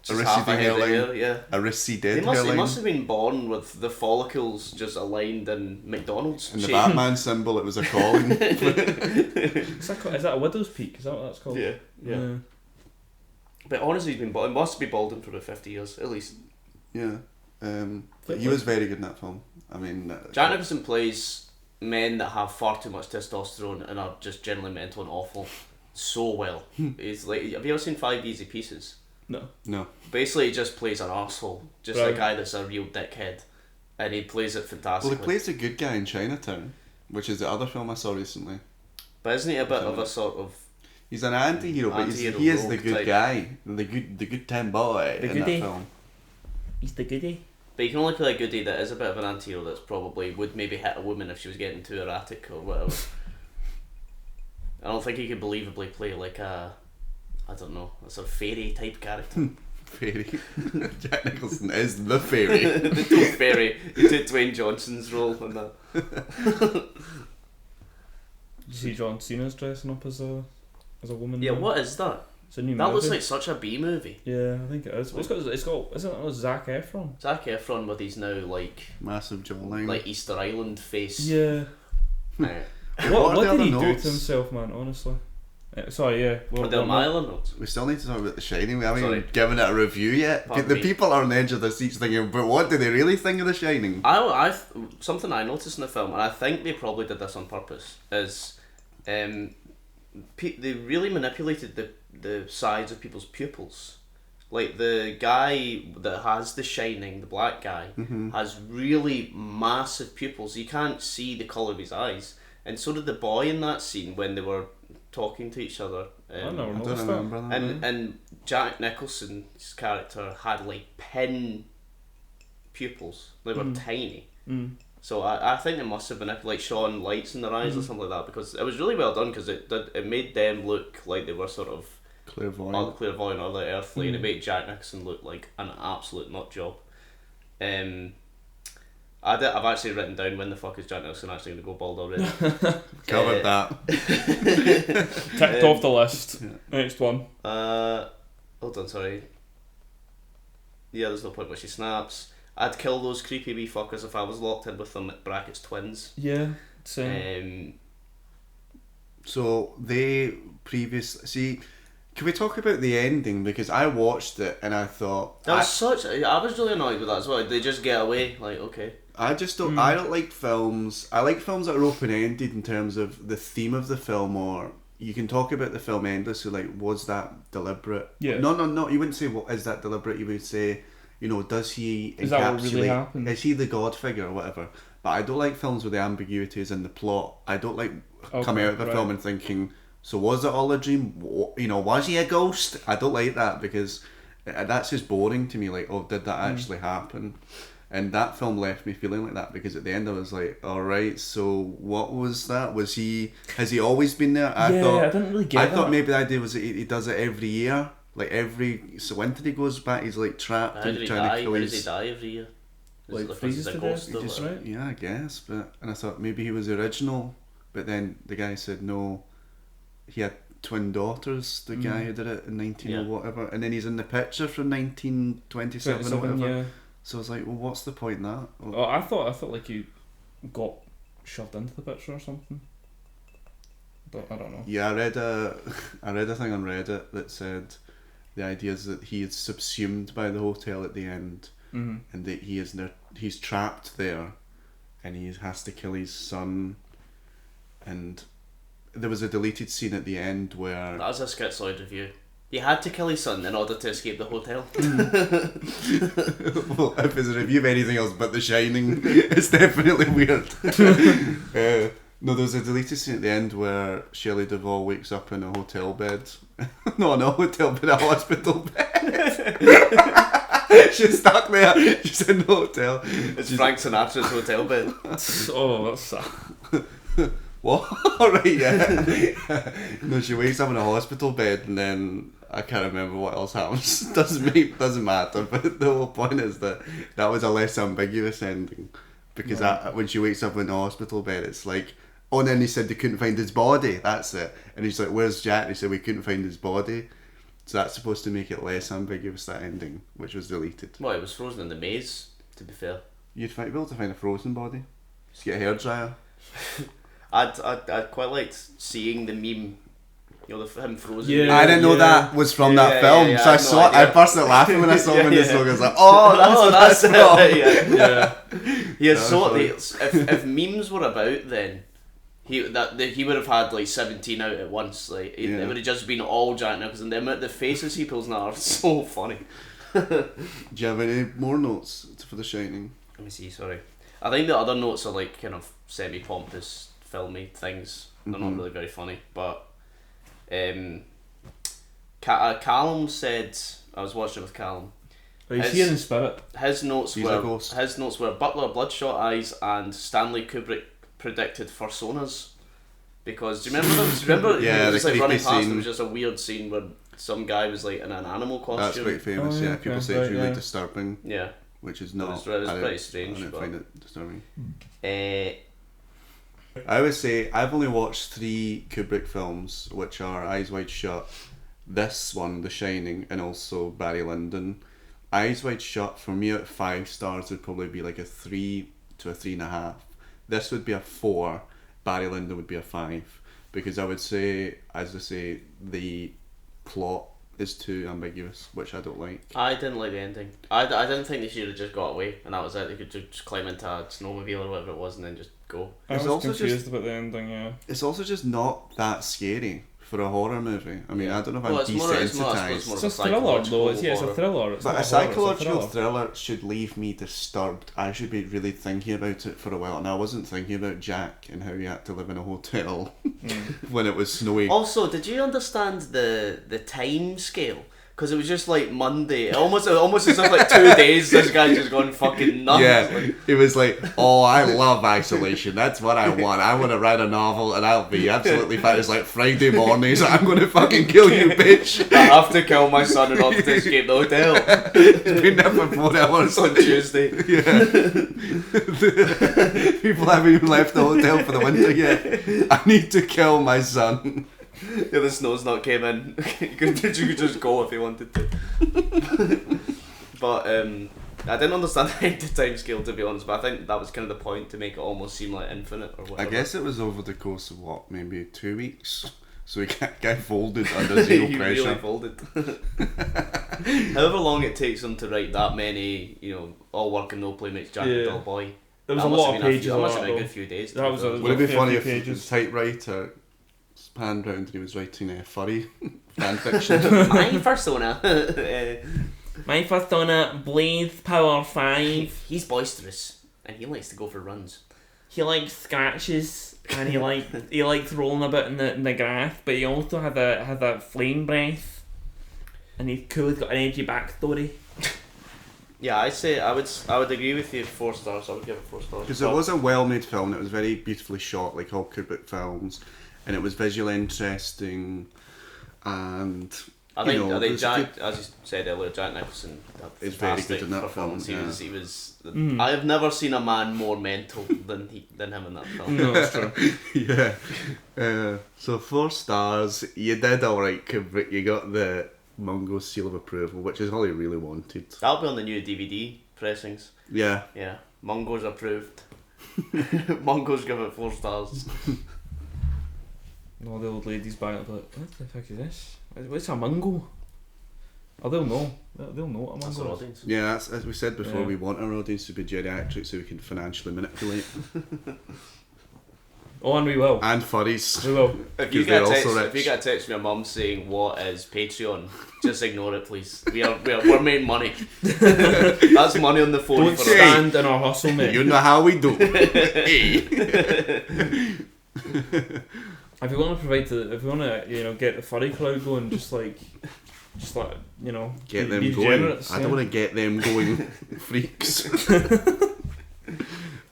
a Just half a receding head of hairline. hair, yeah. A receded He hairline. must have been born with the follicles just aligned in McDonald's And the shape. Batman symbol, it was a calling. Is that a widow's peak? Is that what that's called? Yeah. But honestly, he's been he must be balding for about 50 years at least. Yeah. He was very good in that film. I mean, Jack Nicholson plays men that have far too much testosterone and are just generally mental and awful so well. He's like, have you ever seen 5 Easy Pieces? No. Basically, he just plays an arsehole. Just a guy that's a real dickhead. And he plays it fantastically. Well, he plays the good guy in Chinatown, which is the other film I saw recently. But isn't he a bit of a sort of... He's an anti-hero, but he is the good type guy. The good time boy The in that goodie. film. He's the goodie. But you can only play a goodie that is a bit of an anti-hero that's probably would maybe hit a woman if she was getting too erratic or whatever. I don't think he could believably play like a... I don't know, a sort of fairy type character. Fairy. Jack Nicholson is the fairy. The Tooth Fairy. He did Dwayne Johnson's role in that. Did you see John Cena's dressing up as a woman? Yeah, now? what is that? It's a new That movie. looks like such a B movie. Yeah, I think it is. It's got isn't it Zac Efron? Zac Efron with his now like Massive jawline. like Easter Island face. Yeah. Uh, What are the did he other do notes? to himself, man? Honestly. Sorry, yeah. Are there my other notes? We still need to talk about The Shining. We haven't Sorry. even given it a review yet. Pardon The me. people are on the edge of their seats thinking, but what do they really think of The Shining? Something I noticed in the film, and I think they probably did this on purpose, is they really manipulated the size of people's pupils. Like the guy that has The Shining, the black guy, has really massive pupils. You can't see the colour of his eyes. And so did the boy in that scene when they were talking to each other. I never I don't noticed that. remember that. And Jack Nicholson's character had like pin pupils. They were tiny. So I think they must have been like shone lights in their eyes or something like that, because it was really well done, because it made them look like they were sort of Clairvoyant. clairvoyant or like earthly, and it made Jack Nicholson look like an absolute nut job. I've actually written down when the fuck is Jack Nicholson actually going to go bald already. Covered that. Ticked off the list. Yeah. Next one. Hold on, sorry. Yeah, there's no point where she snaps. I'd kill those creepy wee fuckers if I was locked in with them, brackets twins. Yeah. Same. So see, can we talk about the ending? Because I watched it and I thought I was really annoyed with that as well. They just get away, like, okay. I just don't. I don't like films. I like films that are open ended in terms of the theme of the film, or you can talk about the film endlessly. Like, was that deliberate? Yeah. No. You wouldn't say, "Well, is that deliberate?" You would say, does he Is that what really encapsulate? happened? Is he the God figure or whatever? But I don't like films with the ambiguities in the plot. I don't like coming out of a film and thinking, so was it all a dream? Was he a ghost? I don't like that, because that's just boring to me. Like, oh, did that actually happen? And that film left me feeling like that, because at the end I was like, alright, so what was that? Has he always been there? I didn't really get I that. thought maybe the idea was that he does it every year. Like so when did he goes back? He's like trapped How did and he trying die? to kill How his... does he die every year? Like, Is freezes it to a death? ghost or Just whatever? right? Yeah, I guess, and I thought maybe he was the original, but then the guy said no, he had Twin Daughters, the guy who did it in 19 or whatever, and then he's in the picture from 1927 or whatever. Yeah. So I was like, well, what's the point in that? Oh, I thought like you got shoved into the picture or something. But I don't know. Yeah, I read a thing on Reddit that said the idea is that he is subsumed by the hotel at the end, and that he's trapped there, and he has to kill his son. And there was a deleted scene at the end where That was a schizoid review. He had to kill his son in order to escape the hotel. well, if there's a review of anything else but The Shining, it's definitely weird. No, there's a deleted scene at the end where Shelley Duvall wakes up in a hotel bed. Not a hotel bed, a hospital bed. She's stuck there. She's in the hotel. It's Frank Sinatra's hotel bed. Oh, that's sad. What? Alright, yeah. No, she wakes up in a hospital bed and then I can't remember what else happens. Doesn't matter, but the whole point is that was a less ambiguous ending. Because when she wakes up in the hospital bed, it's like, oh, and then they said they couldn't find his body. That's it. And he's like, where's Jack? And he said we couldn't find his body. So that's supposed to make it less ambiguous, that ending, which was deleted. Well, it was frozen in the maze, to be fair. You'd be able to find a frozen body. Just get a hairdryer. I'd quite liked seeing the meme, him frozen. Yeah. I didn't know that was from that film, so I saw it. I burst out laughing when I saw him in this logo. I was like, oh, that's what that's from. Yeah. He had if memes were about then, he would have had like 17 out at once. Like it would have just been all Jack Nicholson. The faces he pulls now are so funny. Do you have any more notes for The Shining? Let me see. Sorry, I think the other notes are like kind of semi-pompous, filmy things. They're not really very funny, but Callum said, I was watching with Callum. Oh, he's here in spirit. His notes He's a ghost. were Butler, Bloodshot Eyes, and Stanley Kubrick predicted Fursonas. Because do you remember those? Yeah, it was the like running creepy past. scene. It was just a weird scene where some guy was like in an animal costume. That's quite famous. Oh, yeah, yeah, people okay, say it's right, really yeah. disturbing, Yeah, which is not. it was pretty strange. I didn't but, find it disturbing. I I would say I've only watched 3 Kubrick films, which are Eyes Wide Shut, this one, The Shining, and also Barry Lyndon. Eyes Wide Shut, for me, at 5 stars would probably be like a 3 to a 3.5. This would be a 4. Barry Lyndon would be a 5, because I would say, as I say, the plot is too ambiguous, which I don't like. I didn't like the ending. I didn't think they should have just got away and that was it. They could just climb into a snowmobile or whatever it was and then just go. I It's was also confused about the ending, yeah. It's also just not that scary for a horror movie. I mean, I don't know if I'm It's more desensitized. of It's a a thriller, though. It's a horror. thriller. It's But not a horror, it's psychological thriller. thriller should leave me disturbed. I should be really thinking about it for a while, and I wasn't thinking about Jack and how he had to live in a hotel when it was snowy. Also, did you understand the time scale? Because it was just like Monday, almost as if like 2 days. This guy's just gone fucking nuts. Yeah, Like, it was like, oh, I love isolation. That's what I want. I want to write a novel, and I'll be absolutely fine. It's like Friday morning, so I'm going to fucking kill you, bitch. I have to kill my son in order to escape the hotel. It's been there for 4 hours. On Tuesday. Yeah. People haven't even left the hotel for the winter yet. I need to kill my son. Yeah, the snow's not came in. you could just go if you wanted to. But I didn't understand the time scale, to be honest, but I think that was kind of the point, to make it almost seem like infinite or whatever. I guess it was over the course of what, maybe 2 weeks? So he guy folded under zero he pressure. really folded. However long it takes him to write that many, all work and no play makes Jack a dull boy. There was That a must lot have of been pages that on must that, have been a though. good few days. That was a- Would it be funny if pages. the typewriter panned round and he was writing a furry fan fiction? My persona. My persona, Blaze Power 5. He's boisterous and he likes to go for runs. He likes scratches and he likes rolling about in the grass, but he also has a flame breath. And he's cool, he's got an edgy backstory. Yeah, I would agree with you. 4 stars. I would give it 4 stars. Because it was a well-made film. It was very beautifully shot, like all Kubrick films, and it was visually interesting, and I think, know, there's Jack, as you said earlier, Jack Nicholson is very good in that performance. film. He was. I have never seen a man more mental than him in that film. No, that's true. Yeah. So 4 stars. You did alright, Kubrick. You got the Mungos seal of approval, which is all he really wanted. That'll be on the new DVD pressings. Yeah. Yeah. Mungos approved. Mungos give it 4 stars. No, the old lady's back like, what the fuck is this? What's a mungo? Oh, they'll know. They'll know what a That's mungo our is. audience. Yeah, as we said before, Yeah. we want our audience to be geriatric so we can financially manipulate. Oh, and we will. And furries. We will. If you 'Cause they're get a text, also if you rich. get a text from your mum saying what is Patreon, just ignore it, please. We're making money. That's money on the phone. Don't for us. stand in our hustle, mate. You know how we do. Hey. If you want to provide if you want to, get the furry crowd going, just like, Get be them going. degenerates, I don't want to get them going, freaks. Do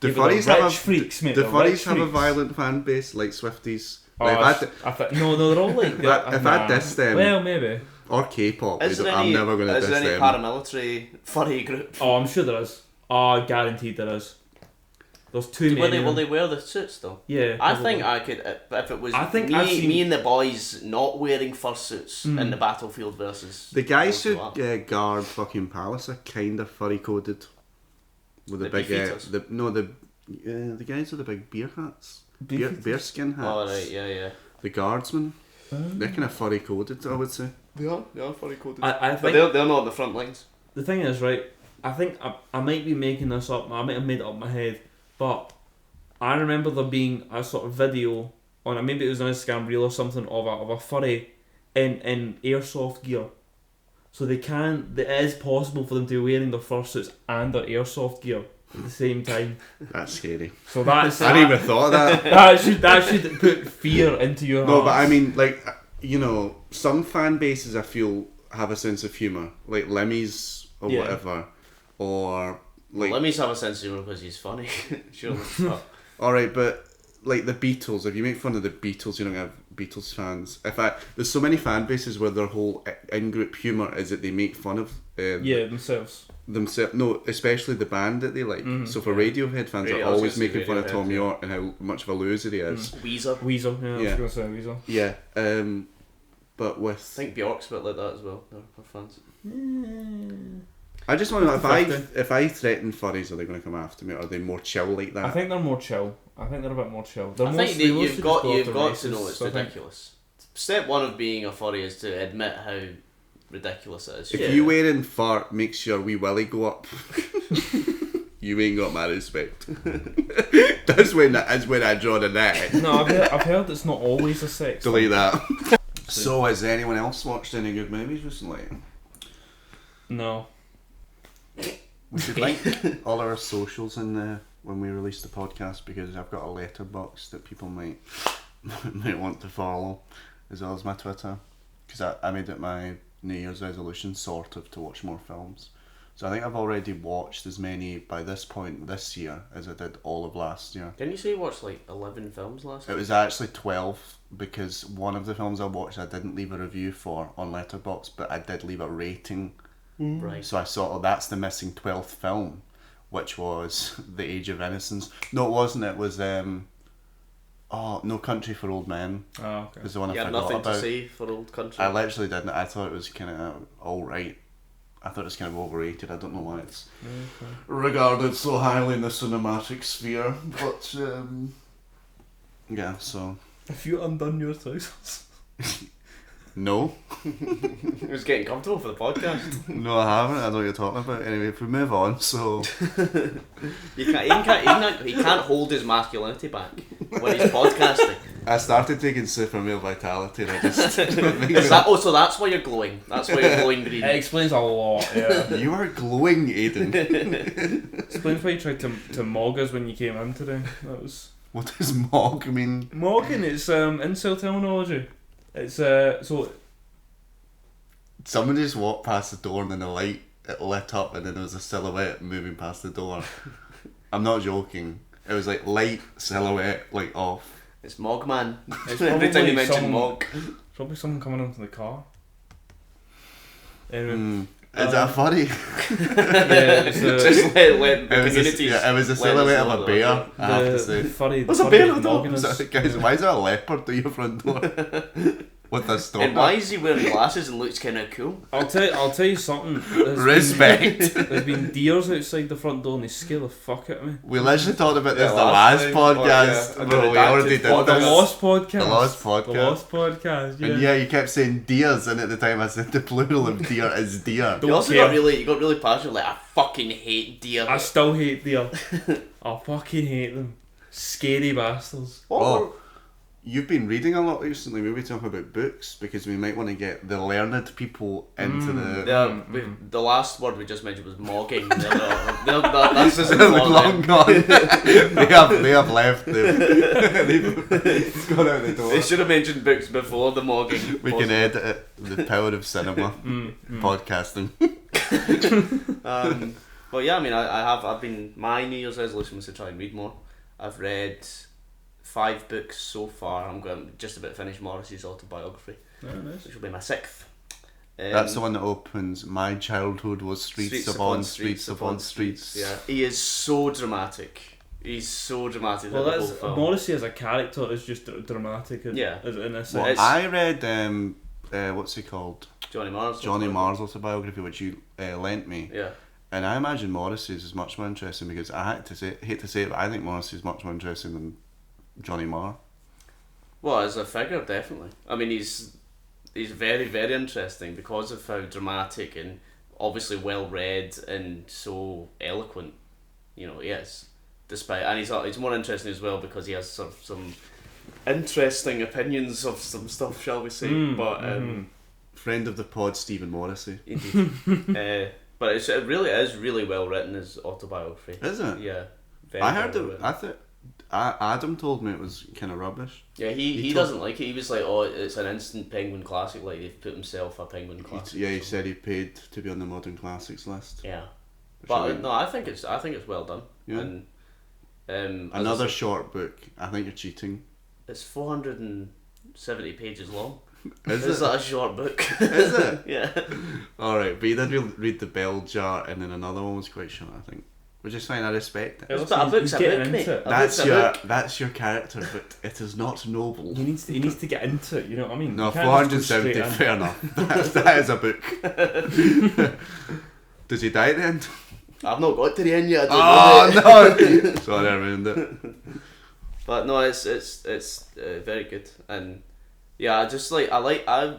Yeah, but furries they're have rich freaks, mate. Do they're furries rich have a freaks. violent fan base like Swifties? Oh, Like, no, they're all like that. If I diss them- well, maybe. or K-pop. Is there I'm any, never going to is diss there any them. paramilitary furry group? Oh, I'm sure there is. Oh, guaranteed there is. There's too many. Will they wear the suits though? Yeah. I probably. think I could, if it was I think I've seen- me and the boys not wearing fursuits in the battlefield versus The guys who Ultra. guard fucking Palace are kind of furry coded. With the The big, beefeaters? the guys with the big beer hats, bearskin hats. Oh right, yeah. The guardsmen, they're kind of furry coded, I would say. They are furry coded. I But think they're not on the front lines. the thing is, right, I think I might be making this up, I might have made it up in my head, but I remember there being a sort of video on maybe it was an Instagram reel or something of a furry in airsoft gear. So it is possible for them to be wearing their fursuits and their airsoft gear at the same time. That's scary. So that's I hadn't even thought of that. that should put fear into your No, heart. but I mean, like, some fan bases I feel have a sense of humour, like Lemmy's or Yeah. whatever, or like. Let me have a sense of humour because he's funny. Sure. Alright, but like the Beatles, if you make fun of the Beatles, you don't have Beatles fans. There's so many fan bases where their whole in-group humour is that they make fun of themselves. themselves. No, especially the band that they like. So for Radiohead fans I are was always gonna say making fun of Radiohead, Tom yeah. York and how much of a loser he is. Weezer. Weasel, yeah, I Yeah. was going to say Weasel. Yeah, but I with think Bjork's a bit like that as well. They're fans. I just want to know Fifty. if I threaten furries, are they going to come after me? Or are they more chill like that? I think they're more chill. I think they're a bit more chill. They're I think mostly- you've mostly got just go after to know racists, it's so I think- ridiculous. Step one of being a furry is to admit how ridiculous it is. If Yeah. you wearing fur makes your wee willy go up, you ain't got my respect. that's when I draw the net. No, I've heard it's not always a sex. Delete that. So, has anyone else watched any good movies recently? No. We should link all our socials in there when we release the podcast because I've got a letterbox that people might want to follow, as well as my Twitter, because I made it my New Year's resolution sort of to watch more films. So I think I've already watched as many by this point this year as I did all of last year. Didn't you say you watched like 11 films last It year? was actually 12 because one of the films I watched I didn't leave a review for on Letterboxd, but I did leave a rating. Right. So I saw, that's the missing 12th film, which was The Age of Innocence. No, it wasn't. It was No Country for Old Men. Oh, okay. Was the one You I had forgot nothing about. to say for Old Country. I literally didn't. I thought it was kind of alright. I thought it was kind of overrated. I don't know why it's regarded so highly in the cinematic sphere, but yeah. So Have you undone your trousers? no. It was getting comfortable for the podcast. No, I haven't. I don't know what you're talking about. Anyway, if we move on, so He can't hold his masculinity back when he's podcasting. I started taking super male vitality and I just So that's why you're glowing. That's why you're glowing green. It explains a lot, yeah. You are glowing, Aiden. Explains why you tried to mog us when you came in today. That was... What does mog mean? Mogging, it's incel terminology. It's so Someone just walked past the door and then the light it lit up and then there was a silhouette moving past the door. I'm not joking. It was like light silhouette like off. It's Mogman. It's Every time probably you mention someone- Mog. probably someone coming into the car. Anyway, Is that funny? yeah, it's Just let the It was communities. a let us silhouette of know a bear, that. I have to say. furry. There's a furry bear at the door. noggin is- Guys, why is there a leopard to your front door? With a stalker? And why is he wearing glasses and looks kind of cool? I'll tell you something. Respect. There's been deers outside the front door and they scare the fuck out of me. We literally talked about this Yeah, the last time. podcast. Oh, yeah. Bro, we Redacted already did podcast. The this. Lost podcast. The Lost podcast. The Lost podcast. Yeah. And yeah, you kept saying deers, and at the time I said the plural of deer is deer. Don't You also care. got really passionate. Like, I fucking hate deer. I still hate deer. I fucking hate them. Scary bastards. Oh, you've been reading a lot recently. We'll be talking about books because we might want to get the learned people into The last word we just mentioned was mogging. That's just They're long gone. they have left. They've gone out the door. They should have mentioned books before the mogging. We can edit it. The power of cinema, podcasting. But yeah, I mean, I've been. My New Year's resolution was to try and read more. I've read 5 books so far. I'm going just about to finish Morrissey's autobiography, Nice. which will be my 6th. That's the one that opens. My childhood was streets upon streets upon streets. Yeah, he is so dramatic. He's so dramatic. Well, throughout the that's whole film. Morrissey as a character is just dramatic. Yeah. In a Well, sense. I read what's he called? Johnny Mars. Johnny Marr's autobiography, which you lent me. Yeah. And I imagine Morrissey's is much more interesting because hate to say it, but I think Morrissey's much more interesting than Johnny Marr. Well, as a figure, definitely. I mean, he's very, very interesting because of how dramatic and obviously well read and so eloquent, he is. And he's more interesting as well because he has sort of some interesting opinions of some stuff, shall we say? Friend of the pod, Stephen Morrissey. Indeed. But it really is really well written, his autobiography. Is it? Yeah. Very I heard well it. written. I thought Adam told me it was kind of rubbish. Yeah, he doesn't like it. He was like, "Oh, it's an instant Penguin classic. Like they've put himself a Penguin classic." He said he paid to be on the modern classics list. Yeah, Which but no, I think it's well done. Yeah. And Another short book. I think you're cheating. It's 470 pages long. Is Is it? that a short book? Is it? Yeah. All right, but you did read The Bell Jar, and then another one was quite short. I think, which is fine. I respect it. Listen, But a book's he's a getting book, into mate. it. That's your character, but it is not noble. He needs to get into it. You know what I mean? No, You can't just go 470. straight in. Fair enough. That is a book. Does he die at the end? I've not got to the end yet. I don't know. Oh no! Sorry, I ruined it. But no, it's very good, and yeah, I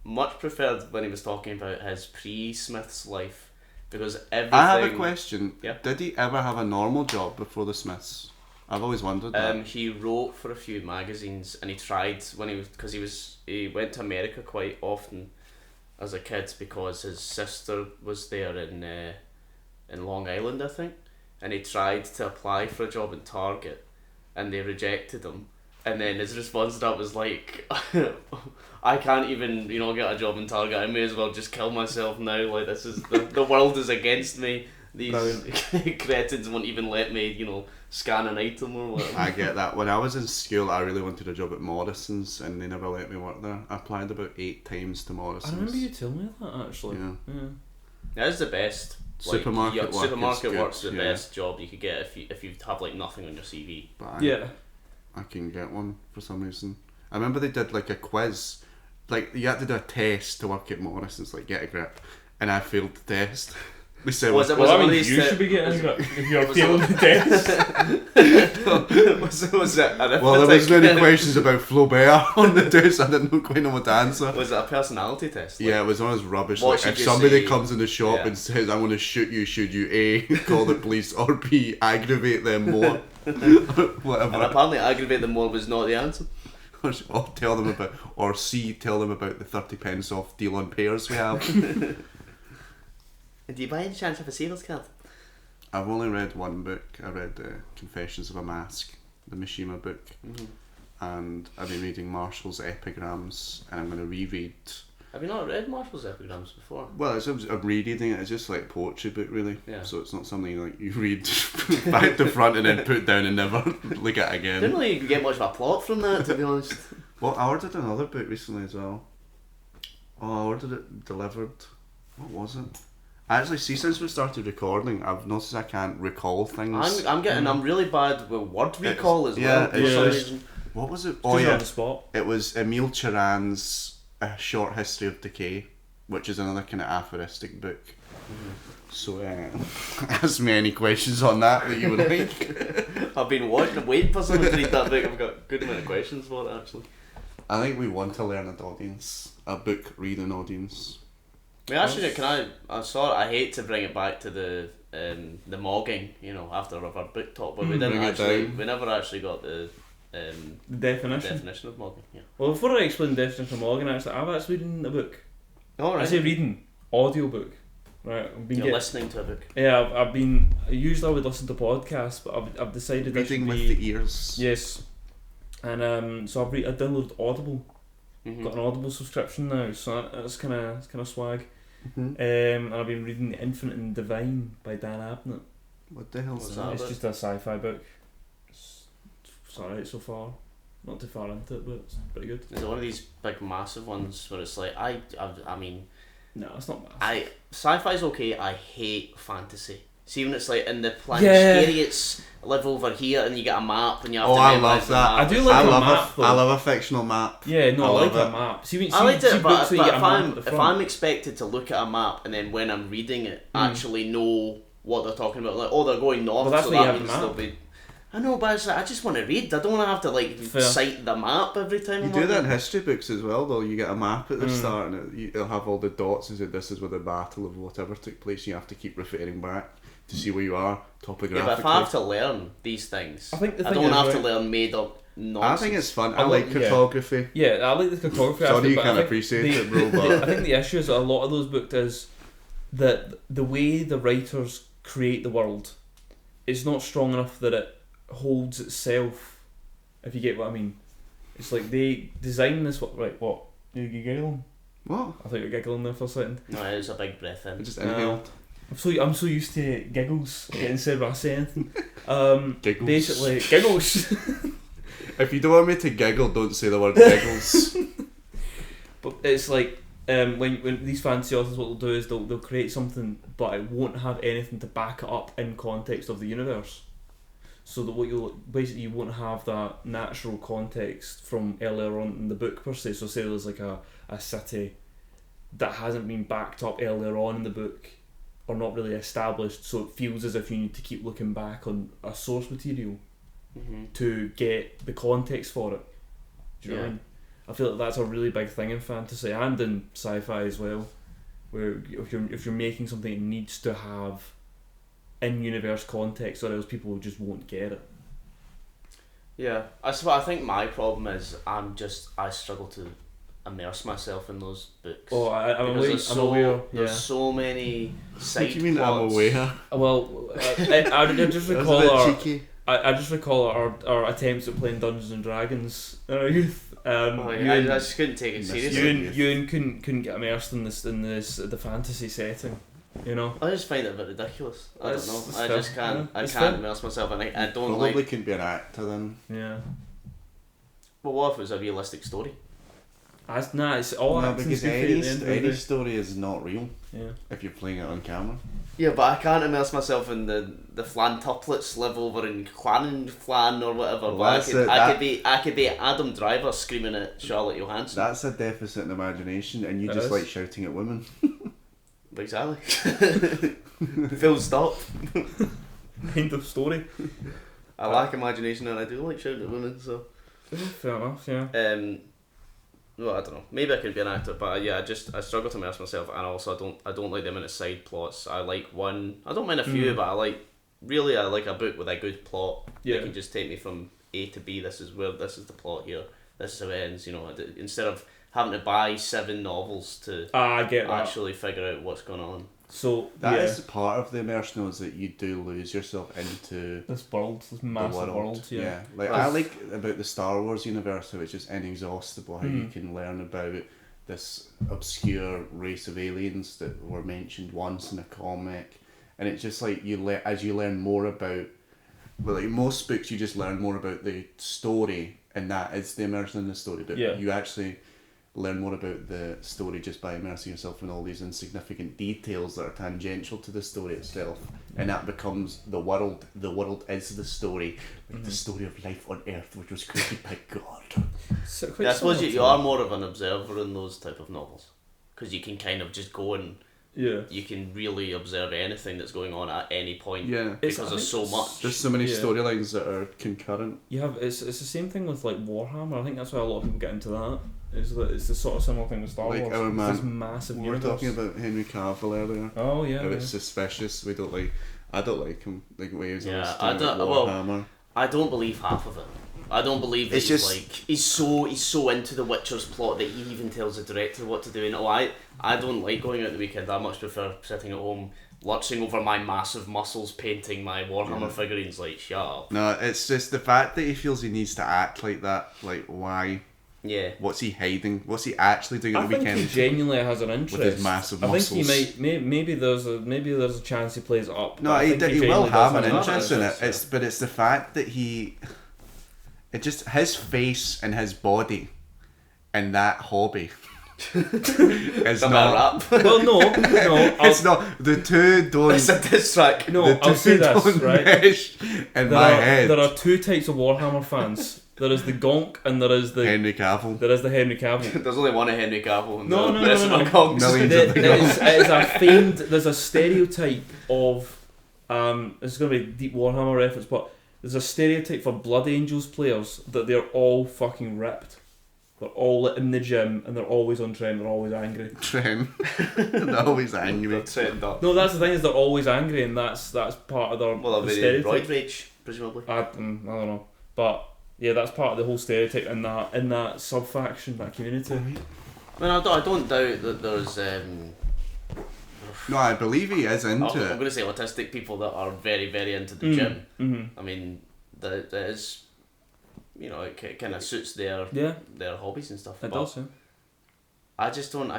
much preferred when he was talking about his pre-Smiths life because everything. I have a question. Yeah. Did he ever have a normal job before the Smiths? I've always wondered that. He wrote for a few magazines, and he tried when he went to America quite often as a kid because his sister was there in Long Island, I think, and he tried to apply for a job at Target, and they rejected him. And then his response to that was like, I can't even, get a job in Target. I may as well just kill myself now. Like, this is the world is against me. These cretins won't even let me, scan an item or whatever. I get that. When I was in school, I really wanted a job at Morrison's, and they never let me work there. I applied about 8 times to Morrison's. I remember you telling me that actually. Yeah. That is the best. Supermarket work Supermarket is work's good, the yeah. best job you could get if you have like nothing on your CV. But Yeah. I can get one for some reason. I remember they did like a quiz. Like, you had to do a test to work at Morrison's, like, get a grip. And I failed the test. They said, Was it Well, I one mean, of you these should be getting it if you're was failing the test. was it well, there was many questions about Flaubert on the test. I didn't quite know what to answer. Was it a personality test? Yeah, it was one of those rubbish. What Like, should if you somebody say? comes in the shop Yeah. and says, "I'm going to shoot you," should you A, call the police, or B, aggravate them more? Whatever. And apparently aggravate them more was not the answer. Or tell them about, or C, tell them about the 30 pence off deal on pears we have. Do you by any chance have a sailor's card? I've only read one book. I read Confessions of a Mask, the Mishima book, and I've been reading Marshall's Epigrams, and I'm going to reread. Have you not read Marshall's epigrams before? Well, I'm rereading it. It's just like a poetry book, really. Yeah. So it's not something like you read back to front and then put down and never look at it again. Didn't really get much of a plot from that, to be honest. Well, I ordered another book recently as well. Oh, I ordered it delivered What was it? Actually, see, since we started recording, I've noticed I can't recall things. I'm really bad with word recall as well. For some reason. What was it? Just on the spot. It was Emile Cioran's A Short History of Decay, which is another kind of aphoristic book. So, ask me any questions on that you would like. I've been waiting for someone to read that book. I've got a good amount of questions for it, actually. I think we want a learned audience, a book reading audience. Actually, I hate to bring it back to the mogging, after our book talk, but we never actually got the definition of mogging. Yeah. Well, before I explain the definition of mogging, I'm actually reading a book. All right. I say reading, audiobook. Right, You're listening to a book. Yeah, usually I would listen to podcasts, but I've decided reading with the ears. Yes, and so I downloaded Audible. Got an Audible subscription now, so that's kind of swag. And I've been reading The Infinite and Divine by Dan Abnett. What the hell is that? It's just a sci-fi book. It's alright so far. Not too far into it, but it's pretty good. Is it one of these big massive ones where it's like I mean? No, it's not massive. Sci-fi's okay. I hate fantasy. See when it's like in the Planetariats live over here and you get a map and you have to memorize the map. I do like a map though. I love a fictional map. Yeah, no, I like a map. I liked it, but if I'm expected to look at a map and then when I'm reading it actually know what they're talking about, like they're going north, that's so why that you means have the they'll be. I know, but it's like, I just want to read. I don't want to have to cite the map every time. You do that in history books as well, though. You get a map at the start and it'll have all the dots and say this is where the battle of whatever took place. You have to keep referring back to see where you are topographically. Yeah, but if I have to learn these things, I don't have to learn made up nonsense. I think it's fun. I like cartography. Yeah, I like the cartography. Sorry, you can't appreciate it, bro. But I think the issue is that a lot of those books is that the way the writers create the world is not strong enough that it holds itself, if you get what I mean. It's like they design this what are you giggling? What? I thought you were giggling there for a second. No, it was a big breath in. I just inhaled. I'm so used to giggles getting said when I say anything. Giggles. Basically giggles. If you don't want me to giggle, don't say the word giggles. But it's like when these fantasy authors, what they'll do is they'll create something but it won't have anything to back it up in context of the universe. So that you won't have that natural context from earlier on in the book per se. So say there's like a city that hasn't been backed up earlier on in the book or not really established, so it feels as if you need to keep looking back on a source material to get the context for it. Do you know what I mean? I feel like that's a really big thing in fantasy and in sci-fi as well, where if you're making something, it needs to have in-universe context, or else people just won't get it. Yeah, I think my problem is I struggle to immerse myself in those books. Oh, I'm aware. There's so many side What do you mean plots. I'm aware? Well, I just recall our attempts at playing Dungeons and Dragons in our youth. I just couldn't take it seriously. You couldn't get immersed in the fantasy setting. You know, I just find it a bit ridiculous. I don't know. I fair. just can't. Yeah, I can't immerse myself, and I don't Probably like. couldn't be an actor then. Yeah. But what if it was a realistic story? It's all because any story is not real. Yeah. If you're playing it on camera. Yeah, but I can't immerse myself in the Flan tuplets live over in Flan or whatever. Well, but I could be Adam Driver screaming at Charlotte Johansson. That's a deficit in imagination, and you just like shouting at women. Exactly. Full stop. End of story. I lack imagination and I do like shouting at women, so. Fair enough, yeah. Well, I don't know. Maybe I could be an actor, but I struggle to immerse myself, and also I don't like the amount of side plots. I like one. I don't mind a few, but I like a book with a good plot. Yeah. That can just take me from A to B. This is the plot here. This is how it ends. You know, instead of having to buy 7 novels to I get that. actually figure out what's going on. So that is part of the immersion, is that you do lose yourself into this world, this massive world. Yeah. Like I like about the Star Wars universe how it's just inexhaustible. How you can learn about this obscure race of aliens that were mentioned once in a comic, and it's just like as you learn more about. Well, like most books, you just learn more about the story, and that is the immersion in the story. But you actually, learn more about the story just by immersing yourself in all these insignificant details that are tangential to the story itself, and that becomes the world. The world is the story, like the story of life on Earth, which was created by God. So, I suppose you are more of an observer in those type of novels, because you can kind of just go and you can really observe anything that's going on at any point. Yeah, because there's so much. There's so many storylines that are concurrent. You have it's the same thing with like Warhammer. I think that's why a lot of people get into that. Is that it's the sort of similar thing with Star Like Wars. our It's man, this massive we were universe. talking about Henry Cavill earlier. Oh yeah. How it's suspicious. We don't like. I don't like him. Like waves. Yeah, I don't. Warhammer. I don't believe half of it. I don't believe that he's so into the Witcher's plot that he even tells the director what to do. And I don't like going out the weekend. I much prefer sitting at home, lurching over my massive muscles, painting my Warhammer figurines. Like, shut up. No, it's just the fact that he feels he needs to act like that. Like, why? Yeah. What's he hiding? What's he actually doing at the weekend? I think he genuinely has an interest. With his massive muscles. I think he might. Maybe there's a chance he plays it up. No, he will have an interest in it. But it's the fact that it just his face and his body, and that hobby. It's not. Well, no. It's not. The two don't. It's a diss track. No, I'll say this right. In my head, there are two types of Warhammer fans. There is the Gonk and there is the Henry Cavill. There is the Henry Cavill. There's only one of Henry Cavill. And No. Millions of the it is a famed. There's a stereotype of. It's going to be a deep Warhammer reference, but there's a stereotype for Blood Angels players that they're all fucking ripped. They're all in the gym and they're always on trend. They're always angry. Trend. They're always angry. No, that's the thing, is they're always angry, and that's part of their the stereotype. roid rage, presumably. I don't know, but yeah, that's part of the whole stereotype in that sub faction, that community. I mean, I don't doubt that there's. No, I believe he is into it. I'm going to say autistic people that are very, very into the gym. Mm-hmm. I mean, that is. You know, it kind of suits their hobbies and stuff. It does, yeah. I just don't. I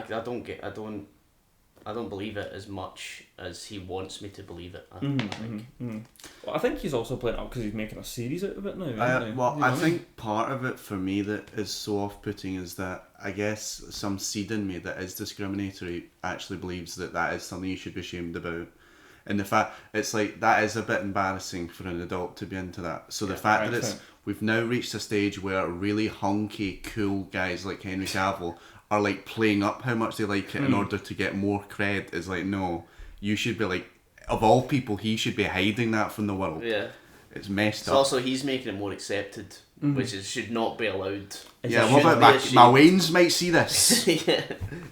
don't believe it as much as he wants me to believe it. Well, I think he's also playing it up because he's making a series out of it now. I think part of it for me that is so off-putting is that I guess some seed in me that is discriminatory actually believes that is something you should be ashamed about. And the fact it's like that is a bit embarrassing for an adult to be into that. So the fact that we've now reached a stage where really hunky, cool guys like Henry Cavill are like playing up how much they like it in order to get more cred is like, no, you should be like, of all people, he should be hiding that from the world. Yeah. It's messed up. Also, he's making it more accepted, which should not be allowed. Yeah, what about my Waynes might see this? Yeah.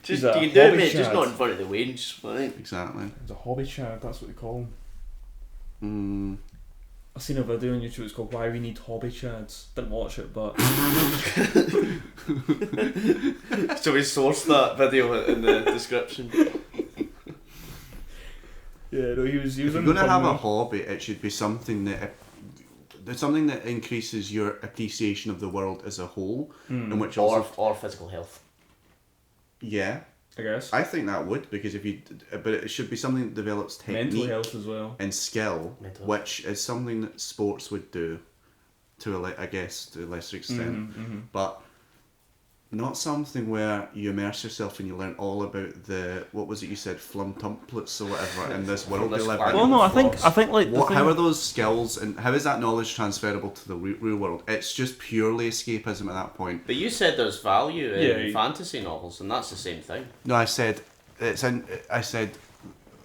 Just, you can do it, mate, just not in front of the Waynes. Right? Exactly. He's a hobby chad, that's what they call him. I've seen a video on YouTube, it's called Why We Need Hobby Chads. Didn't watch it, but... So we source that video in the description. Yeah, no, he was if you're going to have a hobby, it should be something that increases your appreciation of the world as a whole, in which or physical health. Yeah, I guess. I think that would, because but it should be something that develops technique, mental health as well, and skill, which is something that sports would do, to a lesser extent, but not something where you immerse yourself and you learn all about the, what was it you said, flumtumplets or whatever in this world they live in. Well, no, I think like how are those skills and how is that knowledge transferable to the real world? It's just purely escapism at that point. But you said there's value in fantasy novels, and that's the same thing. No, I said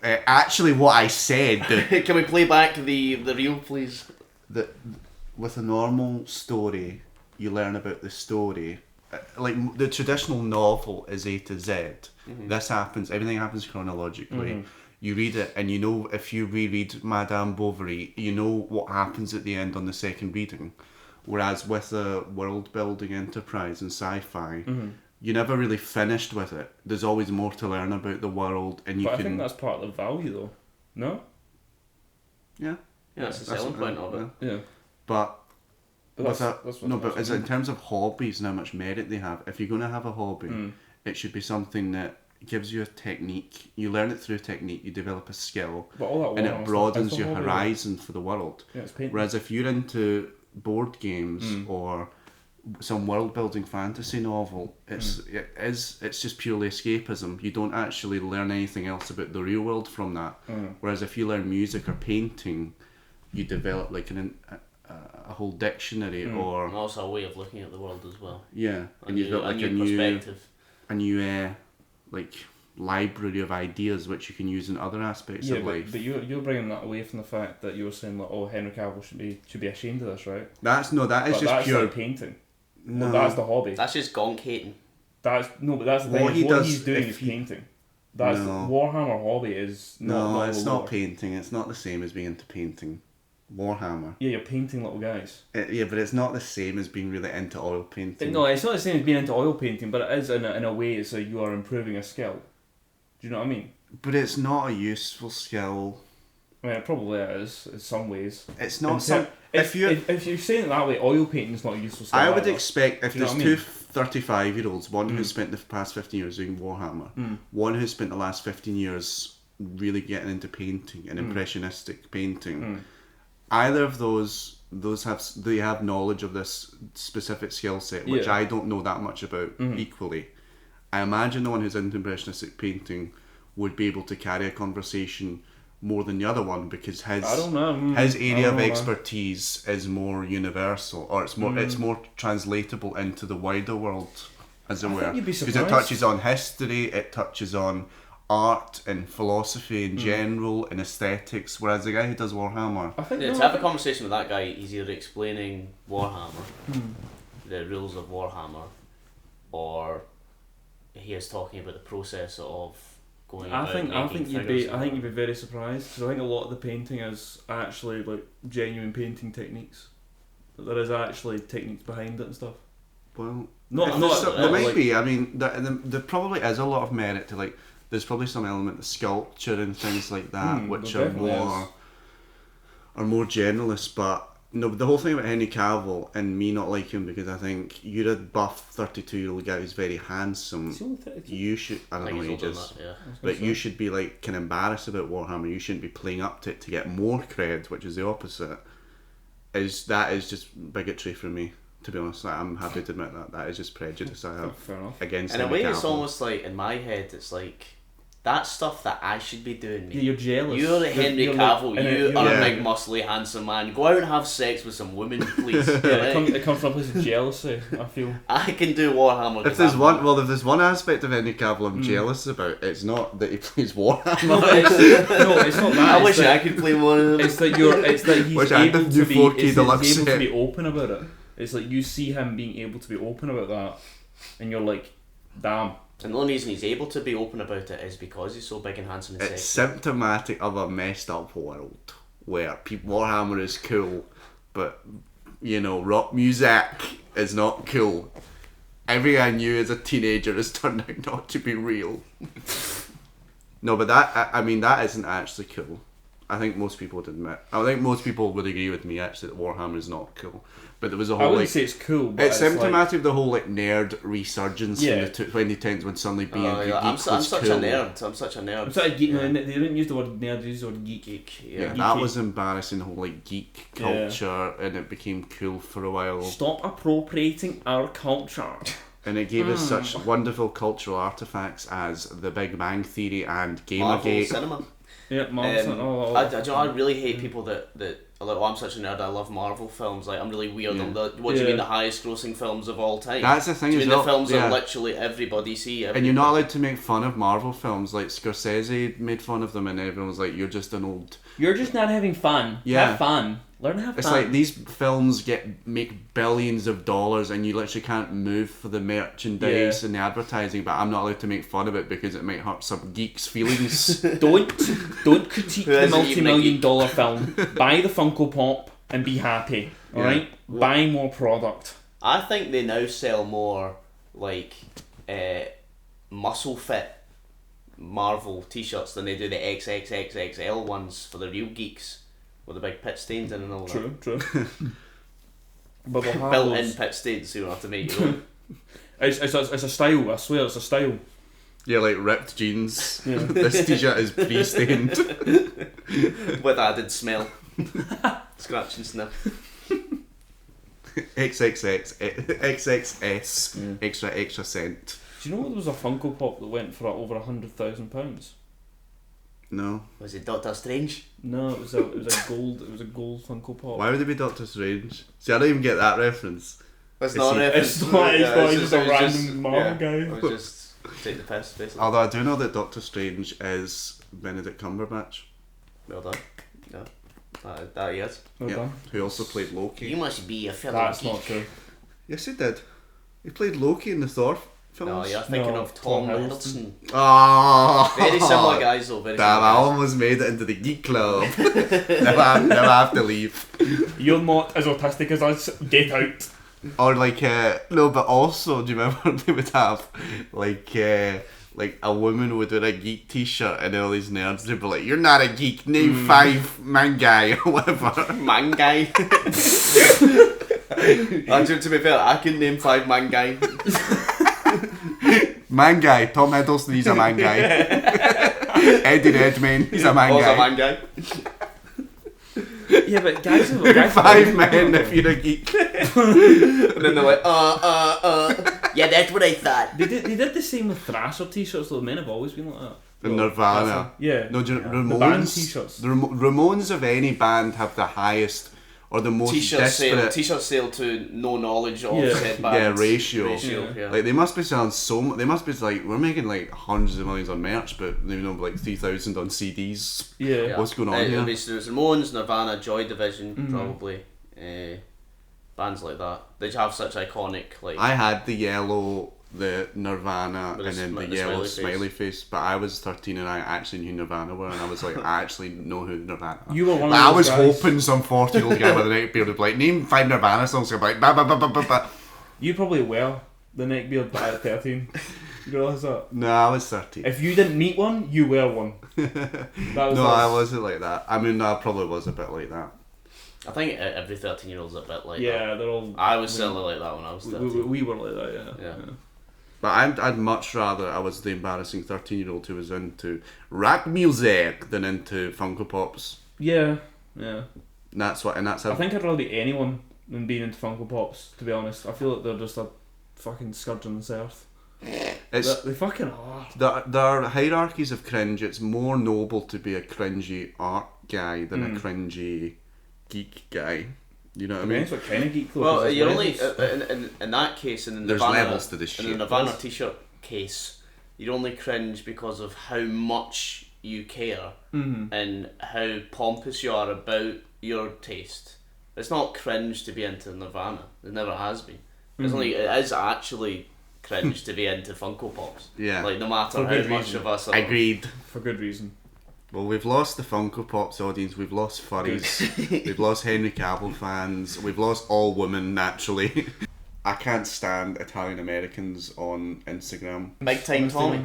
actually what I said. Can we play back the reel, please? That with a normal story, you learn about the story. Like the traditional novel is A to Z. This happens. Everything happens chronologically. You read it, and you know if you reread Madame Bovary, you know what happens at the end on the second reading. Whereas with a world-building enterprise and sci-fi, you never really finished with it. There's always more to learn about the world, and I think that's part of the value, though. No. Yeah, that's the selling point of it. Yeah. But that's as in terms of hobbies and how much merit they have, if you're going to have a hobby, it should be something that gives you a technique. You learn it through technique, you develop a skill, and it broadens your horizon for the world. Yeah, it's painting. Whereas if you're into board games or some world building fantasy novel, it's just purely escapism. You don't actually learn anything else about the real world from that. Whereas if you learn music or painting, you develop like a whole dictionary or And also a way of looking at the world as well. yeah, and you've got like a new perspective. a new like library of ideas which you can use in other aspects of life. But you're bringing that away from the fact that you were saying like, oh, Henry Cavill should be ashamed of this, right? That is But just that's pure like painting. no. Well, that's the hobby. That's just gonk hating. But that's the thing. What he What does he's doing if is he- painting. That's No. Warhammer hobby is not it's lore. not painting. It's not the same as being into painting. Warhammer. Yeah, you're painting little guys. Yeah, but it's not the same as being really into oil painting. No, it's not the same as being into oil painting, but it is in a way. It's like you are improving a skill. Do you know what I mean? But it's not a useful skill. I mean, it probably is in some ways. It's not In some. ter- If you're saying it that way, oil painting is not a useful skill. I would either. expect if Do you know there's what I two 35-year-olds, one who's spent the past 15 years doing Warhammer, one who's spent the last 15 years really getting into painting and impressionistic painting, either of those have knowledge of this specific skill set, which Yeah. I don't know that much about equally. I imagine the one who's into impressionistic painting would be able to carry a conversation more than the other one because his I don't know. his I area don't of know, man. expertise is more universal, or it's more translatable into the wider world, as it I were. think you'd be Because it surprised. touches on history, it touches on art and philosophy in general, and aesthetics. Whereas the guy who does Warhammer, I think Yeah, no, to have a conversation with that guy, he's either explaining Warhammer, the rules of Warhammer, or he is talking about the process of going about I think you'd be figures. very surprised because I think a lot of the painting is actually like genuine painting techniques. That there is actually techniques behind it and stuff. well, Not- if not- there's there might like- be. I mean, there probably is a lot of merit to like. There's probably some element of sculpture and things like that, which there are definitely more generalist. But no, the whole thing about Henry Cavill and me not liking him because I think you're a buff 32-year-old guy who's very handsome. It's only 32. You should. I I don't think know he's what older age than is. that, yeah. But you should be like kind of embarrassed about Warhammer. You shouldn't be playing up to it to get more cred, which is the opposite. That is just bigotry for me, to be honest. I'm happy to admit that is just prejudice I have Fair enough. against In a Henry way, it's Cavill. almost like, in my head, it's like, that's stuff that I should be doing, Yeah, mate. you're jealous. You're the Henry You're like- Cavill, and you you're are like- a big, muscly, handsome man. Go out and have sex with some women, please. It Right? comes from a place of jealousy. I feel. I can do Warhammer. If there's one aspect of Henry Cavill I'm jealous about, it's not that he plays Warhammer. No, it's not that. I it's wish that, I could play one of them. It's that he's Wish I had able the to new be. 4K He's deluxe able to set. be open about it. It's like you see him being able to be open about that, and you're like, damn. And the only reason he's able to be open about it is because he's so big and handsome and It's sexy. symptomatic of a messed up world where Warhammer is cool, but rock music is not cool. Everything I knew as a teenager has turned out not to be real. No, but I mean that isn't actually cool. I think most people would admit. I think most people would agree with me actually that Warhammer is not cool. But there was a I whole wouldn't like. say it's cool, but It's like, symptomatic of the whole like nerd resurgence Yeah. in the 2010s when suddenly being Oh, a yeah, geek I'm was such cool. a nerd. I'm such a nerd. I'm sorry, geek. Yeah. No, they didn't use the word nerd. They used the word geek. Geek, Yeah, yeah. that geeky. was embarrassing. The whole like geek culture, and it became cool for a while. Stop appropriating our culture. And it gave us such wonderful cultural artifacts as The Big Bang Theory and Marvel Gamergate. cinema. Yeah, Marvel. I really hate people that are like, oh, I'm such a nerd, I love Marvel films. Like, I'm really weird. Yeah. What do you Yeah. mean the highest grossing films of all time? That's the thing Do you as mean well. the films yeah. that literally everybody see? And you're not allowed to make fun of Marvel films. Like Scorsese made fun of them, and everyone was like, "You're just an old." You're just not having fun. Yeah. Have fun. Learn to have It's fun. like these films make billions of dollars, and you literally can't move for the merchandise and the advertising. But I'm not allowed to make fun of it because it might hurt some geeks' feelings. Don't critique Who the isn't even a multi-million geek? dollar film. Buy the Funko Pop and be happy. Yeah. Alright? Buy more product. I think they now sell more like muscle fit Marvel t-shirts than they do the XXXXL ones for the real geeks with the big pit stains in and all True. But we'll that. have Built-in those. pit stains, so you don't have to make your own. It's a style. I swear, it's a style. Yeah, like ripped jeans. Yeah. This t-shirt is pre-stained. With added smell. Scratch and sniff. XXS extra cent. Do you know there was a Funko Pop that went for over £100,000? No. Was it Doctor Strange? No, it was a gold Funko Pop. Why would it be Doctor Strange? See, I don't even get that reference. It's Is not he- a It's reference. not, Yeah, he's just a it was random Marvel guy. I was just take the piss, basically. Although I do know that Doctor Strange is Benedict Cumberbatch, Well done. Yeah. That he is. Well yeah, done. who also played Loki. You must be a fellow That's geek. not true. Yes, he did. He played Loki in the Thor films. No, you're thinking No, of Tom Tom Hiddleston. Oh, Very similar guys though, very Damn, I similar guys. almost made it into the geek club. never have to leave. You're not as autistic as us. Get out. Or like, no, but also, do you remember they would have like a woman would wear a geek t-shirt and then all these nerds would be like, you're not a geek, name 5 man guy or whatever. Man guy. Actually, to be fair, I can name 5 man guy. Man guy, Tom Hiddleston, he's a man guy. Eddie Redmayne, he's a man Also guy. a man guy. Yeah, but guys, 5 men if you're a geek. And then they're like, yeah, that's what I thought. They did the same with Thrasher t-shirts though. Men have always been like that. The Nirvana. Yeah. No, do you know, The Ramones, band t-shirts. the Ramones of any band have the highest or the most desperate T-shirt sale to no knowledge of Yeah. said band. ratio. Yeah. Like they must be selling they must be like, we're making like hundreds of millions on merch, but you know, like 3,000 on CDs. Yeah. What's going on here? There's Ramones, Nirvana, Joy Division, Mm-hmm. probably. Bands like that. They have such iconic, like... I had the yellow, the Nirvana, With and the then the the yellow smiley smiley face. But I was 13 and I actually knew Nirvana were, and I was like, I actually know who Nirvana are. You were one of Like, I those was guys. hoping some 40-year-old guy with a neck beard would be like, name 5 Nirvana songs. I'd be like, ba ba ba ba ba ba. You probably were the neckbeard by at 13. You realise that? No, I was 13. If you didn't meet one, you were one. That was No, us. I wasn't like that. I mean, I probably was a bit like that. I think every 13-year-old's a bit like that. Yeah, they're all. I was certainly like that when I was 13. We were like that, yeah. Yeah. But I'd much rather I was the embarrassing 13-year-old who was into rap music than into Funko Pops. Yeah, yeah. And that's what, and that's I how. think I'd rather be anyone than being into Funko Pops, to be honest. I feel like they're just a fucking scourge on this earth. It's They fucking are. there are hierarchies of cringe. It's more noble to be a cringy art guy than a cringy geek guy. You know what I mean? Depends what kind of geek though. Well, 'cause there's you're only... levels. in that case, in the There's Nirvana... levels to this in shit. the Nirvana t-shirt case, you'd only cringe because of how much you care and how pompous you are about your taste. It's not cringe to be into Nirvana. It never has been. It's only, it is actually cringe to be into Funko Pops. Yeah. Like, no matter For how good much reason. of us are... Agreed. For good reason. Well, we've lost the Funko Pops audience. We've lost furries. We've lost Henry Cavill fans. We've lost all women naturally. I can't stand Italian Americans on Instagram. Big Time Tommy.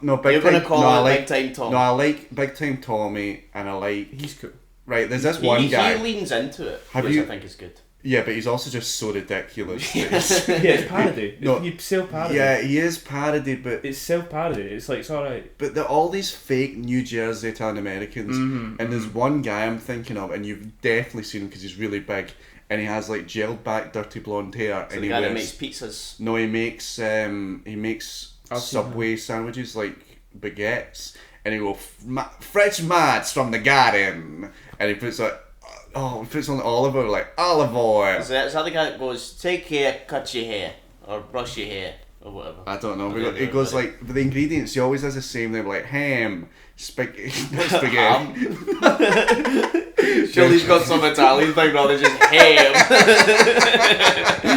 No, Big You're Time. going to call no, I it like, Big Time Tommy. No, I like Big Time Tommy, and I like. He's cool. Right, there's this one he guy. leans into it, Have which you- I think is good. Yeah, but he's also just so ridiculous. Yeah, it's parody. No. You self-parody. Yeah, he is parody, but It's self-parody. It's like, it's alright. there are all these fake New Jersey Italian Americans, and there's one guy I'm thinking of, and you've definitely seen him because he's really big, and he has like gelled back, dirty blonde hair, So and the he guy that wears. makes pizzas. No, he makes I've seen Subway sandwiches like baguettes, and he go fresh mats from the garden, and he puts like. Oh, he puts on olive oil, like olive oil. Is that the guy that goes, take care, cut your hair, or brush your hair, or whatever? I don't know. Okay, It goes like the ingredients. He always has the same. They're like ham, spaghetti. Surely he's got some Italian thing rather than just ham.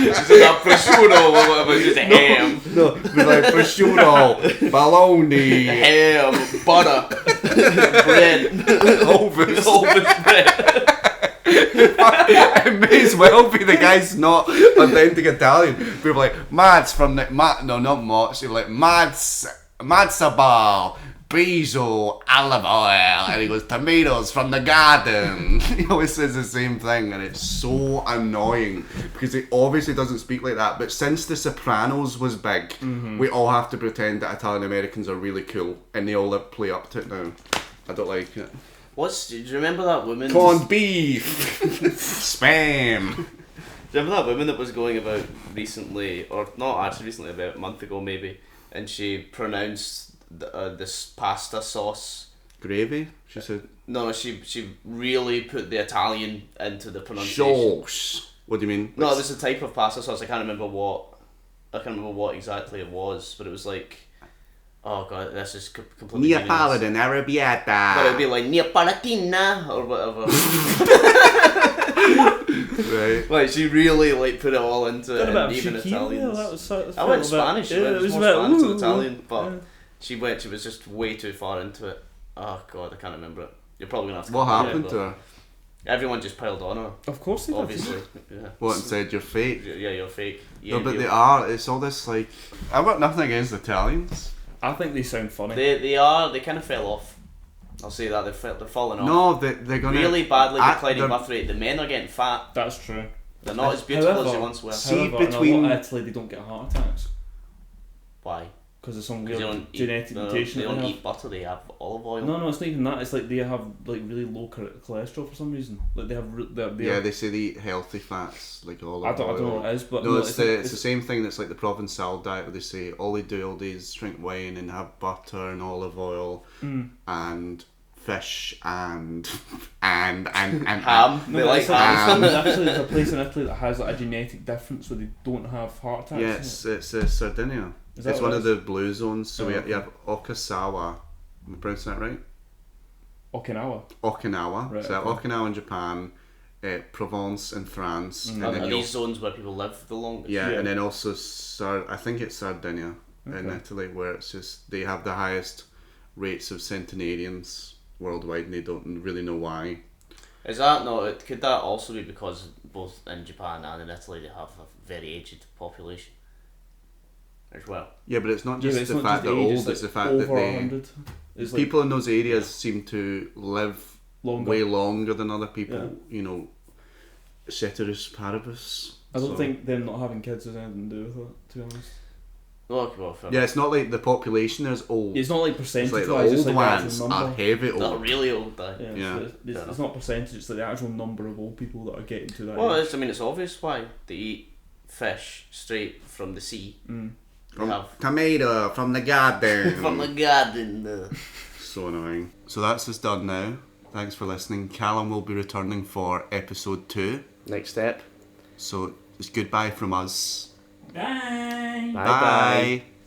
Just like a prosciutto or whatever, just ham. No, but like prosciutto, bologna, Ham, butter, bread, Elvis. Elvis bread. It may as well be the guy's not authentic Italian. People are like Mads from the no, not Mott's. You're like Matza ball, basil, olive oil, and he goes tomatoes from the garden. He always says the same thing, and it's so annoying because he obviously doesn't speak like that. But since The Sopranos was big, we all have to pretend that Italian Americans are really cool, and they all play up to it now. I don't like it. Do you remember that woman? Corned beef, spam. remember that woman that was going about recently, or not actually recently, about a month ago maybe, and she pronounced this pasta sauce Gravy, she said. No, she really put the Italian into the pronunciation. Sauce. What do you mean? No, it was a type of pasta sauce. I can't remember what exactly it was, but it was like, oh god, this is completely Neapolitan Arrabbiata. But it'd be like Neapolitina or whatever. Right. Like she really like put it all into it, and even Zucchini, Italians. that I went Spanish. Yeah, It was more Spanish than Italian, but she was just way too far into it. Oh god, I can't remember it. You're probably gonna have to. What compare it, happened but to her? Everyone just piled on her. Of course they did. Obviously. Yeah. What, and said you're fake? Yeah, you're fake. Yeah, No, but they are. It's all this like. I've got nothing against Italians. I think they sound funny. They kind of fell off. I'll say that they're falling off. No, they're gonna really badly declining they're- birth rate. The men are getting fat. That's true. They're not as beautiful as they However- once were. See, However, between- in a lot of Italy, they don't get heart attacks Why? because of some 'Cause they weird don't genetic mutation. They that don't they eat butter. They have olive oil. have. No, it's not even that. It's like they have like really low cholesterol for some reason. Like they have. Yeah, they say they eat healthy fats like olive I don't know oil. what it is, but No, it's the it's same thing that's like the Provençal diet where they say all they do all day is drink wine and have butter and olive oil and fish and Ham. No, They but like it's like, ham. actually, there's a place in Italy that has like a genetic difference where they don't have heart attacks. yeah, it's Sardinia. Is that It's what one it of the blue zones. So Oh, you have Okasawa. Am I pronouncing that right? Okinawa. Okinawa. Right, So okay. Okinawa in Japan, Provence in France, and then Are you these zones where people live the longest? yeah, Yeah. and then also I think it's Sardinia in Okay. Italy where it's just they have the highest rates of centenarians worldwide, and they don't really know why. Is that no? Could that also be because both in Japan and in Italy they have a very aged population as well? Yeah, but it's not Yeah, just but it's the not fact just they're age, old; it's it's the like fact that over they 100. It's like people in those areas seem to live longer. way longer than other people. Yeah. You know, ceteris paribus. I don't So- think them not having kids has anything to do with it, to be honest. No, okay, well, fair. Yeah, it's not like the population is old. It's not like It's percentage like the wise, it's old like the ones actual are number. heavy old. Not really old, though. Yeah, Yeah. so it's not percentage, it's like the actual number of old people that are getting to that Well, age. it's obvious why they eat fish straight from the sea. Mm. They have Tomato from the garden. from the garden. So annoying. So that's us done now. Thanks for listening. Callum will be returning for episode 2. Next step. So it's goodbye from us. Bye! Bye bye.